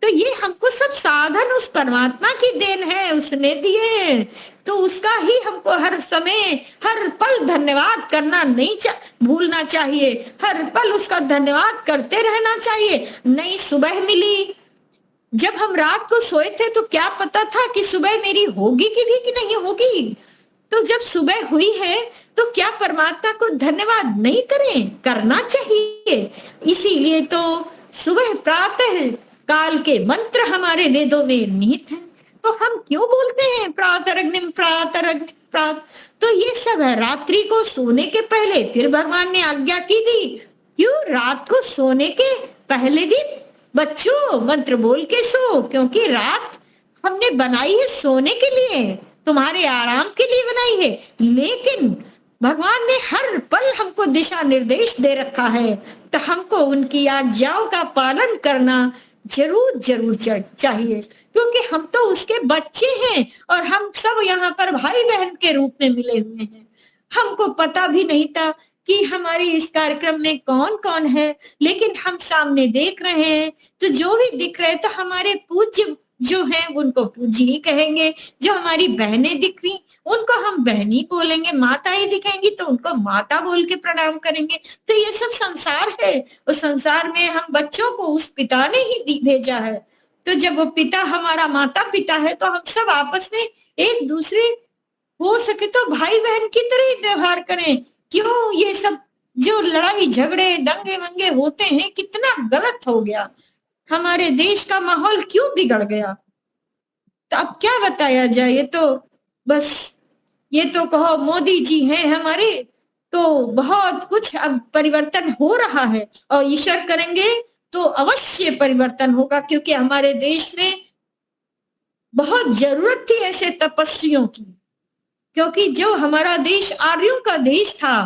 S2: तो ये हमको सब साधन उस परमात्मा की देन है, उसने दिए हैं। तो उसका ही हमको हर समय हर पल धन्यवाद करना नहीं भूलना चाहिए, हर पल उसका धन्यवाद करते रहना चाहिए। नई सुबह मिली, जब हम रात को सोए थे तो क्या पता था कि सुबह मेरी होगी कि नहीं होगी। तो जब सुबह हुई है तो क्या परमात्मा को धन्यवाद नहीं करें? करना चाहिए। इसीलिए तो सुबह प्रातः काल के मंत्र हमारे वेदों में निहित हैं। तो हम क्यों बोलते हैं प्रातरग्निम प्रातरग्निम प्रात? तो ये सब है रात्रि को सोने के पहले। फिर भगवान ने आज्ञा की थी, क्यों रात को सोने के पहले भी बच्चों मंत्र बोल के सो, क्योंकि रात हमने बनाई है सोने के लिए, तुम्हारे आराम के लिए बनाई है। लेकिन भगवान ने हर पल हमको दिशा निर्देश दे रखा है, तो हमको उनकी आज्ञाओं का पालन करना जरूर जरूर चाहिए, क्योंकि हम तो उसके बच्चे हैं और हम सब यहाँ पर भाई बहन के रूप में मिले हुए हैं। हमको पता भी नहीं था कि हमारे इस कार्यक्रम में कौन कौन है, लेकिन हम सामने देख रहे हैं तो जो भी दिख रहे तो हमारे पूज्य जो हैं उनको पूज्य ही कहेंगे। जो हमारी बहनें दिख रही उनको हम बहनी बोलेंगे, माताएं दिखेंगी तो उनको माता बोल के प्रणाम करेंगे। तो ये सब संसार है, उस संसार में हम बच्चों को उस पिता ने ही भेजा है। तो जब वो पिता हमारा माता पिता है तो हम सब आपस में एक दूसरे हो सके तो भाई बहन की तरह ही व्यवहार करें। क्यों ये सब जो लड़ाई झगड़े दंगे वंगे होते हैं कितना गलत हो गया, हमारे देश का माहौल क्यों बिगड़ गया। तो अब क्या बताया जाए, ये तो बस ये तो कहो मोदी जी हैं हमारे, तो बहुत कुछ अब परिवर्तन हो रहा है और ईश्वर करेंगे तो अवश्य परिवर्तन होगा, क्योंकि हमारे देश में बहुत जरूरत थी ऐसे तपस्वियों की, क्योंकि जो हमारा देश आर्यों का देश था,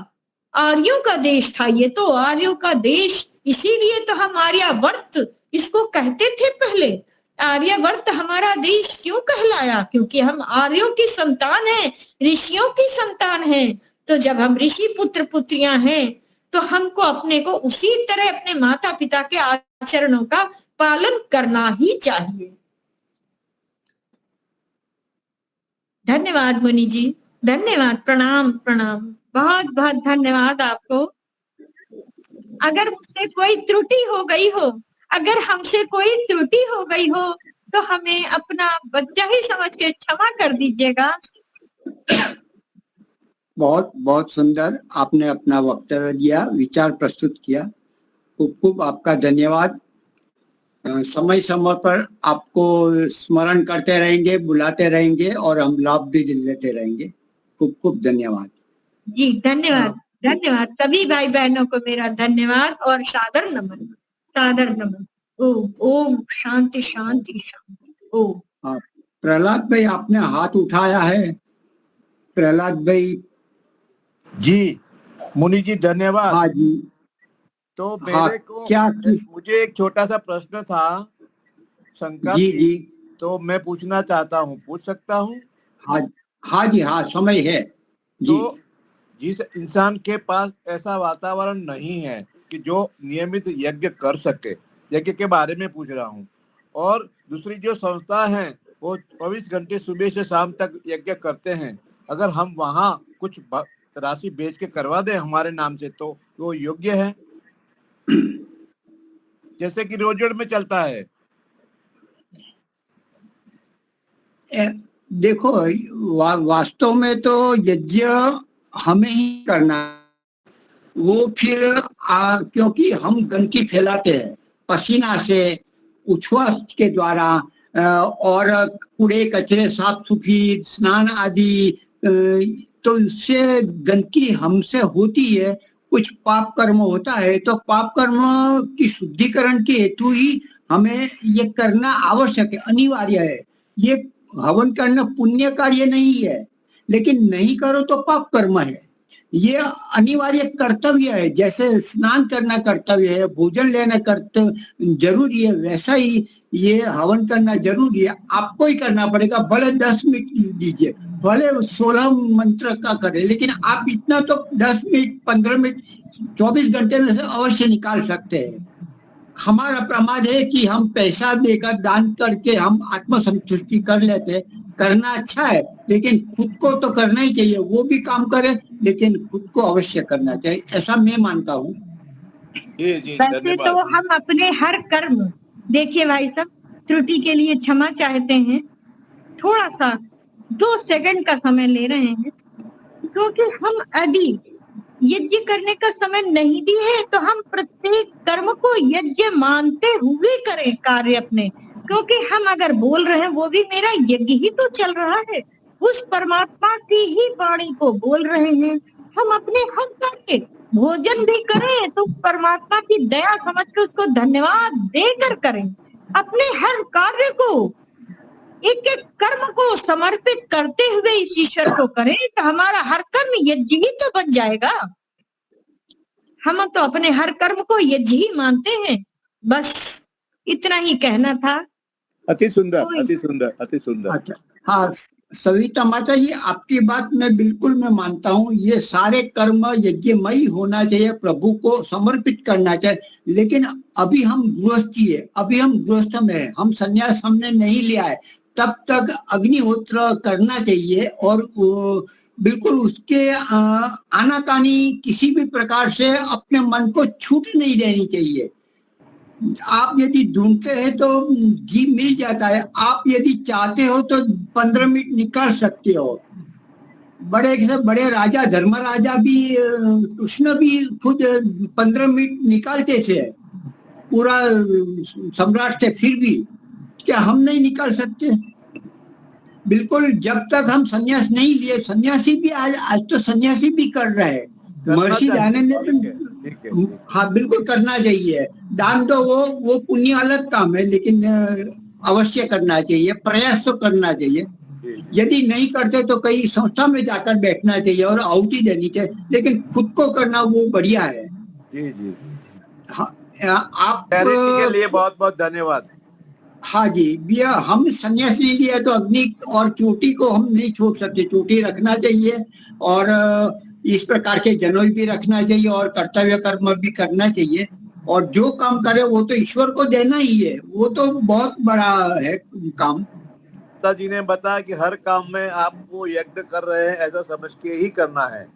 S2: आर्यों का देश था, ये तो आर्यों का देश, इसीलिए तो हम आर्यावर्त इसको कहते थे पहले। आर्यावर्त हमारा देश क्यों कहलाया, क्योंकि हम आर्यों की संतान हैं, ऋषियों की संतान हैं। तो जब हम ऋषि पुत्र पुत्रियां हैं तो हमको अपने को उसी तरह अपने माता पिता के आचरणों का पालन करना ही चाहिए। धन्यवाद मुनि जी, धन्यवाद, प्रणाम प्रणाम, बहुत बहुत धन्यवाद आपको। अगर मुझसे कोई त्रुटि हो गई हो, अगर हमसे कोई त्रुटि हो गई हो तो हमें अपना बच्चा ही समझ के क्षमा कर दीजिएगा।
S1: बहुत बहुत सुंदर आपने अपना वक्तव्य दिया, विचार प्रस्तुत किया, खूब खूब आपका धन्यवाद। समय समय पर आपको स्मरण करते रहेंगे, बुलाते रहेंगे और हम लाभ भी लेते रहेंगे। खूब खूब धन्यवाद
S2: जी, धन्यवाद धन्यवाद। सभी भाई बहनों को मेरा धन्यवाद और सादर नमन, सादर नमन। ओम ओम शांति शांति शांति। ओम।
S1: प्रहलाद भाई आपने हाथ उठाया है। प्रहलाद भाई
S5: जी, मुनि जी धन्यवाद।
S1: हाँ जी,
S5: तो मेरे को मुझे एक छोटा सा प्रश्न था, शंका
S1: जी
S5: थी,
S1: जी,
S5: तो मैं पूछना चाहता हूँ, पूछ सकता हूँ?
S1: हाँ जी, हाँ समय है जी।
S5: तो जिस इंसान के पास ऐसा वातावरण नहीं है कि जो नियमित यज्ञ कर सके, यज्ञ के बारे में पूछ रहा हूँ, और दूसरी जो संस्था है वो 24 घंटे सुबह से शाम तक यज्ञ करते हैं, अगर हम वहाँ कुछ राशि बेच के करवा दें हमारे नाम से तो वो योग्य है, जैसे कि रोजड़ में चलता है।
S1: देखो वास्तव में तो यज्ञ हमें ही करना, वो फिर क्योंकि हम गंदगी फैलाते हैं पसीना से, उच्छ्वास के द्वारा, और कूड़े कचरे साफ सुथरी स्नान आदि, तो इससे गंदगी हमसे होती है, कुछ पाप कर्म होता है, तो पाप कर्म की शुद्धिकरण के हेतु ही हमें ये करना आवश्यक है, अनिवार्य है। ये हवन करना पुण्य कार्य नहीं है, लेकिन नहीं करो तो पाप कर्म है। ये अनिवार्य कर्तव्य है, जैसे स्नान करना कर्तव्य है, भोजन लेना कर्तव्य जरूरी है, वैसा ही ये हवन करना जरूरी है। आपको ही करना पड़ेगा, भले 10 मिनट दीजिए, भले 16 मंत्र का करें, लेकिन आप इतना तो 10 मिनट 15 मिनट 24 घंटे में से अवश्य निकाल सकते हैं। हमारा प्रमाद है कि हम पैसा देकर दान करके हम आत्मसंतुष्टि कर लेते हैं, करना अच्छा है, लेकिन खुद को तो करना ही चाहिए। वो भी काम करे लेकिन खुद को अवश्य करना चाहिए, ऐसा मैं मानता हूँ।
S2: वैसे तो हम अपने हर कर्म, देखिए भाई साहब, त्रुटि के लिए क्षमा चाहते हैं, थोड़ा सा 2 सेकंड का समय ले रहे हैं, क्योंकि हम यदि यज्ञ करने का समय नहीं दिए तो हम प्रत्येक कर्म को यज्ञ मानते हुए करें कार्य अपने, क्योंकि हम अगर बोल रहे हैं वो भी मेरा यज्ञ ही तो चल रहा है, उस परमात्मा की ही वाणी को बोल रहे हैं। हम अपने हर कार्य, भोजन भी करें तो परमात्मा की दया समझ के उसको धन्यवाद देकर करें, अपने हर कार्य को, एक एक कर्म को समर्पित करते हुए इस ईश्वर को करें, तो हमारा हर कर्म यज्ञ ही तो बन जाएगा। हम तो अपने हर कर्म को यज्ञ ही मानते हैं, बस इतना ही कहना था।
S5: अति सुंदर, अति सुंदर, अति सुंदर।
S1: अच्छा, हाँ सविता माता जी, आपकी बात मैं बिल्कुल मैं मानता हूँ, ये सारे कर्म यज्ञमय होना चाहिए, प्रभु को समर्पित करना चाहिए। लेकिन अभी हम गृहस्थी है, अभी हम गृहस्थ में है, हम संन्यास हमने नहीं लिया है, तब तक अग्निहोत्र करना चाहिए, और बिल्कुल उसके आनाकानी किसी भी प्रकार से अपने मन को छूट नहीं देनी चाहिए। आप यदि ढूंढते हैं तो घी मिल जाता है, आप यदि चाहते हो तो 15 मिनट निकाल सकते हो, बड़े से बड़े राजा धर्मराजा भी कृष्ण भी खुद 15 मिनट निकालते थे, पूरा सम्राट थे, फिर भी क्या हम नहीं निकाल सकते? बिल्कुल, जब तक हम संन्यास नहीं लिए, सन्यासी भी आज तो सन्यासी भी कर रहे हैं।
S5: करना
S1: महर्षि
S5: चाहिए।
S1: दयानंद
S5: ठीक है, ठीक है, ठीक है।
S1: हाँ बिल्कुल करना चाहिए। दान तो वो पुण्य अलग काम है, लेकिन अवश्य करना चाहिए, प्रयास तो करना चाहिए।
S5: जी, जी,
S1: यदि नहीं करते तो कई संस्था में जाकर बैठना चाहिए और आहुति देनी चाहिए, लेकिन खुद को करना वो बढ़िया है।
S5: जी, जी, जी।
S1: हाँ, आप
S5: क्लैरिटी के लिए बहुत बहुत धन्यवाद।
S1: हाँ जी भैया, हम संन्यास नहीं लिया तो अग्नि और चोटी को हम नहीं छोड़ सकते, चोटी रखना चाहिए और इस प्रकार के जनेऊ भी रखना चाहिए और कर्तव्य कर्म भी करना चाहिए, और जो काम करे वो तो ईश्वर को देना ही है, वो तो बहुत बड़ा है काम।
S5: जी ने बताया कि हर काम में आपको यज्ञ कर रहे हैं ऐसा समझ के ही करना है।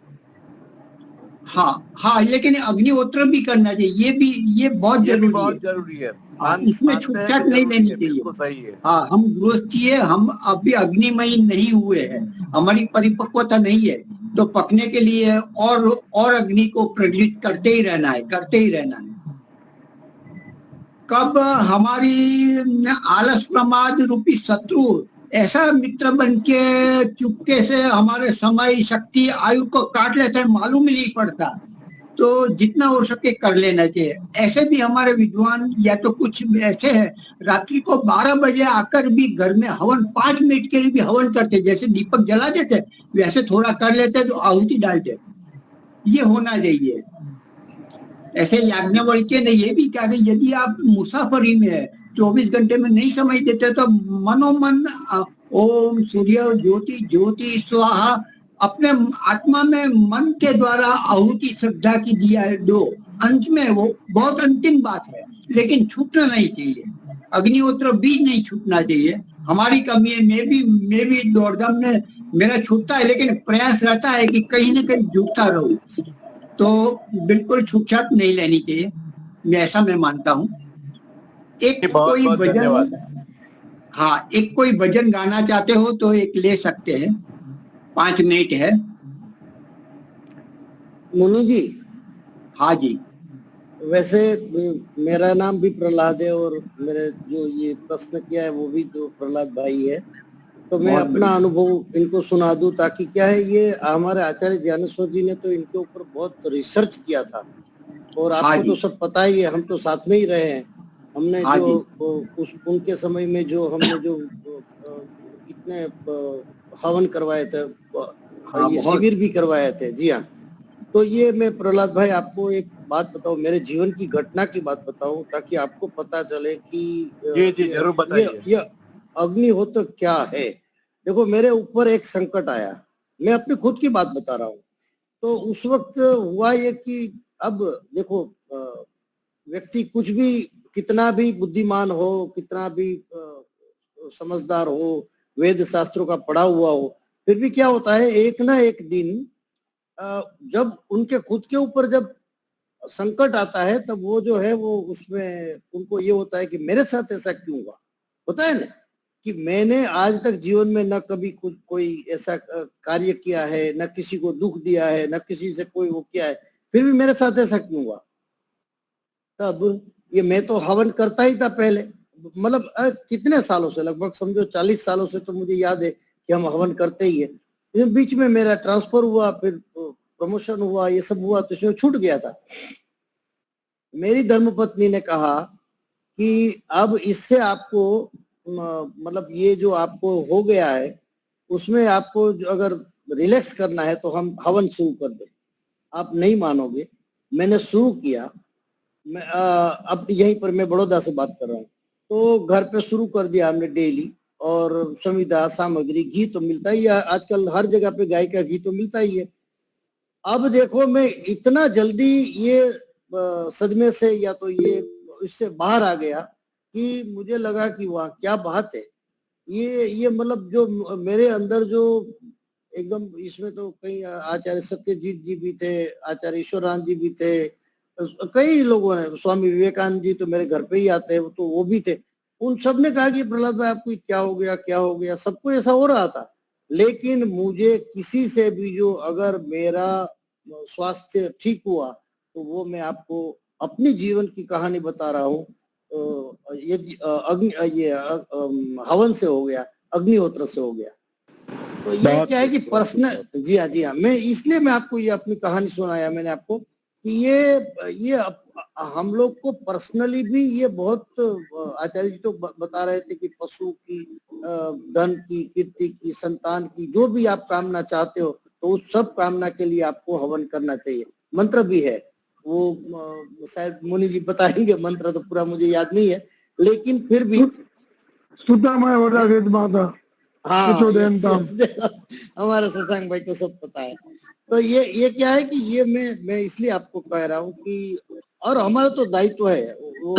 S1: हाँ हाँ, लेकिन अग्निहोत्र भी करना चाहिए, ये बहुत
S5: ये भी
S1: जरूरी
S5: बहुत
S1: है।
S5: जरूरी है।
S1: इसमें छूट-छाट नहीं लेनी चाहिए।
S5: बिल्कुल सही है।
S1: हाँ, हम गृहस्थी है, हम अभी अग्निमय नहीं हुए हैं, हमारी परिपक्वता नहीं है, तो पकने के लिए और अग्नि को प्रज्वलित करते ही रहना है, करते ही रहना है। कब हमारी आलस प्रमाद रूपी शत्रु ऐसा मित्र बन के चुपके से हमारे समय शक्ति आयु को काट लेते हैं, मालूम ही नहीं पड़ता, तो जितना हो सके कर लेना चाहिए। ऐसे भी हमारे विद्वान या तो कुछ ऐसे हैं, रात्रि को 12 बजे आकर भी घर में हवन 5 मिनट के लिए भी हवन करते, जैसे दीपक जला देते वैसे थोड़ा कर लेते तो आहुति डालते, ये होना चाहिए। ऐसे याज्ञवल्क्य ने ये भी कहा कि यदि आप मुसाफरी में है, 24 घंटे में नहीं समझ देते तो मनोमन ओम सूर्य ज्योति ज्योति स्वाहा अपने आत्मा में मन के द्वारा आहुति श्रद्धा की दिया दो, अंत में वो बहुत अंतिम बात है, लेकिन छूटना नहीं चाहिए। अग्निहोत्र भी नहीं छूटना चाहिए, हमारी कमी है, मैं भी दौड़धाम में मेरा छूटता है, लेकिन प्रयास रहता है कि कहीं ना कहीं जुटता रहूं, तो बिल्कुल छूट-छाट नहीं लेनी चाहिए, मैं ऐसा मैं मानता हूँ। एक कोई भजन, हाँ एक कोई भजन गाना चाहते हो तो एक ले सकते हैं, 5 मिनट है।
S6: मुनु जी,
S1: हाँ जी।
S6: वैसे मेरा नाम भी प्रहलाद है और मेरे जो ये प्रश्न किया है वो भी तो प्रहलाद भाई है, तो मैं अपना अनुभव इनको सुना दूं, ताकि क्या है, ये हमारे आचार्य ज्ञानेश्वर जी ने तो इनके ऊपर बहुत रिसर्च किया था, और आपको तो सब पता ही है, हम तो साथ में ही रहे हैं। हमने जो उस उनके समय में जो हमने जो कितने हवन करवाए थे, ये शिविर भी करवाए थे। जी हाँ, तो ये मैं प्रहलाद भाई आपको एक बात बताऊं, मेरे जीवन की घटना की बात बताऊं, ताकि आपको पता चले कि
S5: जी जरूर बताइए
S6: ये अग्निहोत्र क्या है। देखो, मेरे ऊपर एक संकट आया, मैं अपनी खुद की बात बता रहा हूँ। तो उस वक्त हुआ ये कि अब देखो, व्यक्ति कुछ भी, कितना भी बुद्धिमान हो, कितना भी समझदार हो, वेद शास्त्रों का पढ़ा हुआ हो, फिर भी क्या होता है, एक ना एक दिन जब उनके खुद के ऊपर जब संकट आता है, तब वो जो है वो उसमें उनको ये होता है कि मेरे साथ ऐसा क्यों हुआ। होता है ना कि मैंने आज तक जीवन में न कभी कुछ कोई ऐसा कार्य किया है, न किसी को दुख दिया है, न किसी से कोई वो किया है, फिर भी मेरे साथ ऐसा क्यों हुआ। तब ये मैं तो हवन करता ही था पहले, मतलब कितने सालों से, लगभग समझो 40 सालों से तो मुझे याद है कि हम हवन करते ही है। बीच में मेरा ट्रांसफर हुआ, फिर प्रमोशन हुआ, ये सब हुआ, तो इसमें छूट गया था। मेरी धर्मपत्नी ने कहा कि अब इससे आपको मतलब ये जो आपको हो गया है, उसमें आपको अगर रिलैक्स करना है तो हम हवन शुरू कर दें। आप नहीं मानोगे, मैंने शुरू किया। मैं अब यहीं पर मैं बड़ौदा से बात कर रहा हूँ, तो घर पे शुरू कर दिया हमने डेली, और संविदा सामग्री, घी तो मिलता ही है आजकल, हर जगह पे गाय का घी तो मिलता ही है। अब देखो, मैं इतना जल्दी ये सदमे से या तो ये इससे बाहर आ गया कि मुझे लगा कि वाह क्या बात है, ये मतलब जो मेरे अंदर जो एकदम, इसमें तो कई आचार्य सत्यजीत जी भी थे, आचार्य ईश्वरानंद जी भी थे, कई लोगों ने, स्वामी विवेकानंद जी तो मेरे घर पे ही आते हैं, तो वो भी थे। उन सब ने कहा कि प्रहलाद भाई आपको क्या हो गया, क्या हो गया, सबको ऐसा हो रहा था। लेकिन मुझे किसी से भी जो अगर मेरा स्वास्थ्य ठीक हुआ तो वो मैं आपको अपनी जीवन की कहानी बता रहा हूँ। हवन से हो गया, अग्निहोत्र से हो गया। तो ये क्या है कि पर्सनल, जी हाँ, मैं इसलिए मैं आपको ये अपनी कहानी सुनाया मैंने आपको कि ये हम लोग को पर्सनली भी ये बहुत, आचार्य जी तो बता रहे थे कि पशु की, धन की, कीर्ति की, संतान की, जो भी आप कामना चाहते हो तो उस सब कामना के लिए आपको हवन करना चाहिए। मंत्र भी है, वो शायद मुनि जी बताएंगे, मंत्र तो पूरा मुझे याद नहीं है, लेकिन फिर भी
S7: सुतामय वरदा वेद माता,
S6: हाँ, हमारे शशांक भाई को सब पता है। तो ये क्या है कि ये मैं इसलिए आपको कह रहा हूँ कि, और हमारा तो दायित्व है, वो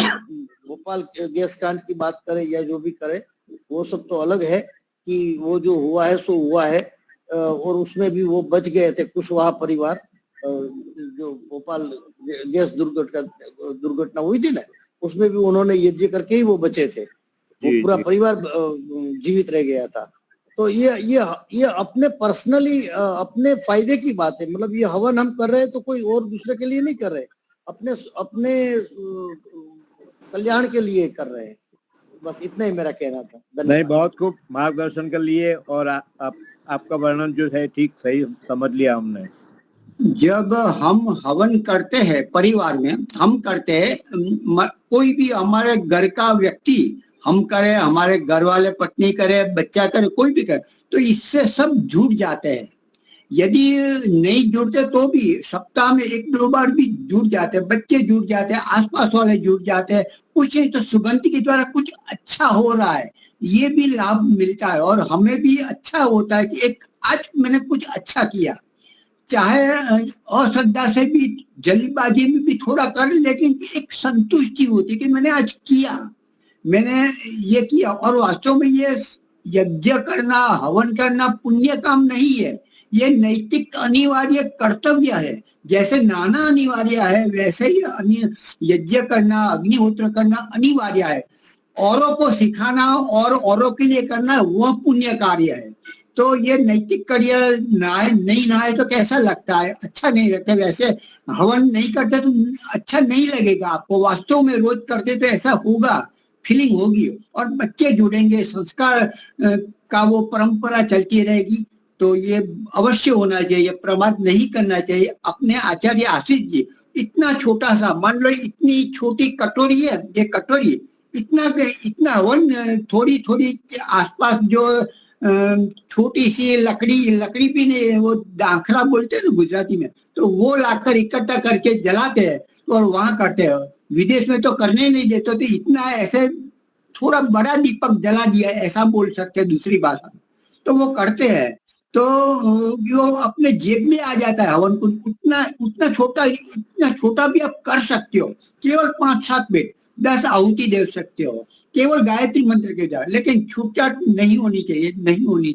S6: भोपाल गैस कांड की बात करें या जो भी करे, वो सब तो अलग है कि वो जो हुआ है सो हुआ है। और उसमें भी वो बच गए थे कुशवाहा परिवार, जो भोपाल गैस दुर्घटना हुई थी ना, उसमें भी उन्होंने यज्ञ करके ही वो बचे थे, वो पूरा परिवार जीवित रह गया था। तो ये अपने पर्सनली अपने फायदे की बात है। मतलब ये हवन हम कर रहे हैं तो कोई और दूसरे के लिए नहीं कर रहे, अपने कल्याण के लिए कर रहे हैं। बस इतना ही मेरा कहना था।
S5: नहीं, बहुत खूब मार्गदर्शन कर लिए और आपका वर्णन जो है ठीक सही समझ लिया हमने।
S1: जब हम हवन करते हैं परिवार में, हम करते हैं, कोई भी हमारे घर का व्यक्ति हम करें, हमारे घर वाले पत्नी करे, बच्चा करे, कोई भी करे, तो इससे सब जुड़ जाते हैं। यदि नहीं जुड़ते तो भी सप्ताह में 1-2 बार भी जुड़ जाते हैं, बच्चे जुड़ जाते हैं, आसपास वाले जुड़ जाते हैं, कुछ नहीं तो सुगंध के द्वारा कुछ अच्छा हो रहा है, ये भी लाभ मिलता है और हमें भी अच्छा होता है कि एक आज मैंने कुछ अच्छा किया। चाहे अश्रद्धा से भी, जल्दबाजी में भी थोड़ा कर, लेकिन एक संतुष्टि होती कि मैंने आज किया, मैंने ये किया। और वास्तव में ये यज्ञ करना, हवन करना पुण्य काम नहीं है, ये नैतिक अनिवार्य कर्तव्य है। जैसे नहाना अनिवार्य है, वैसे ही यज्ञ करना, अग्निहोत्र करना अनिवार्य है। औरों को सिखाना और औरों के लिए करना वह पुण्य कार्य है। तो ये नैतिक कार्य नहीं नहाए तो कैसा लगता है, अच्छा नहीं लगता। वैसे हवन नहीं करते तो अच्छा नहीं लगेगा आपको, वास्तव में रोज करते तो ऐसा होगा, फीलिंग होगी और बच्चे जुड़ेंगे, संस्कार का वो परंपरा चलती रहेगी। तो ये अवश्य होना चाहिए, प्रमाद नहीं करना चाहिए। अपने आचार्य आशीष जी, इतना छोटा सा, मान लो इतनी छोटी कटोरी है, ये कटोरी इतना हवन, थोड़ी थोड़ी आसपास जो छोटी सी लकड़ी भी नहीं, वो दाखरा बोलते हैं ना गुजराती में, तो वो लाकर इकट्ठा करके जलाते हैं और वहां करते हैं। विदेश में तो करने ही नहीं देते, तो इतना ऐसे थोड़ा बड़ा दीपक जला दिया, ऐसा बोल सकते हैं दूसरी भाषा में, तो वो करते हैं। तो जो अपने जेब में आ जाता है हवन कुंड, उतना छोटा भी आप कर सकते हो। केवल 5-7 मिनट 10 आहुति दे सकते हो, केवल गायत्री मंत्र के द्वारा। लेकिन छूटछाट नहीं होनी चाहिए, नहीं होनी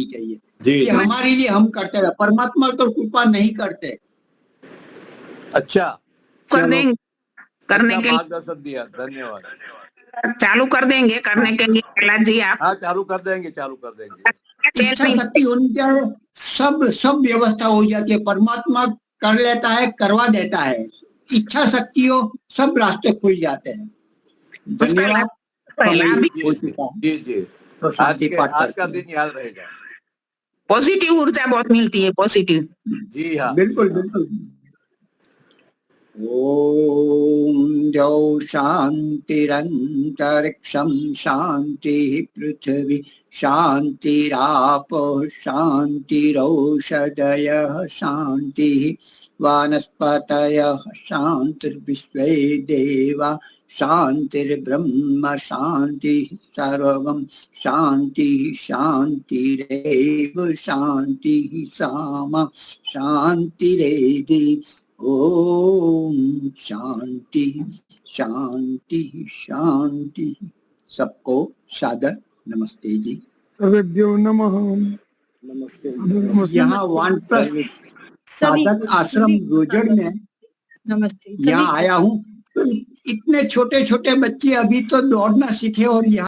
S1: चाहिए कि हमारे लिए हम करते हैं, परमात्मा तो कृपा नहीं करते।
S5: अच्छा,
S8: करने के
S5: मार्गदर्शन दिया, धन्यवाद।
S8: चालू कर देंगे करने के लिए प्रहलाद जी आप?
S5: हाँ, चालू कर देंगे।
S1: इच्छा शक्ति होनी चाहिए, सब व्यवस्था हो जाती है। परमात्मा कर लेता है, करवा देता है। इच्छा शक्ति हो, सब रास्ते खुल जाते हैं। धन्यवाद।
S5: जी,
S1: तो
S5: आज का दिन याद रहेगा।
S8: पॉजिटिव ऊर्जा बहुत मिलती है, पॉजिटिव।
S5: जी हाँ,
S1: बिल्कुल। ओम द्यौ शांतिरंतरिक्षं शांति पृथ्वी शांतिरापः शांतिरौषधयः शांति वनस्पतयः शांतिर्विश्वे देवा शांतिर्ब्रह्म शांति सर्वं शांतिरेव शांति सामा शांतिरेधि। ओम शांति। सबको सादर नमस्ते जी।
S7: सर्वेभ्यो नमः।
S6: नमस्ते।
S1: यहाँ वानप्रस्थ साधक आश्रम रोजड़ में
S2: नमस्ते।
S1: यहाँ आया हूँ, तो इतने छोटे बच्चे अभी तो दौड़ना सीखे और यहाँ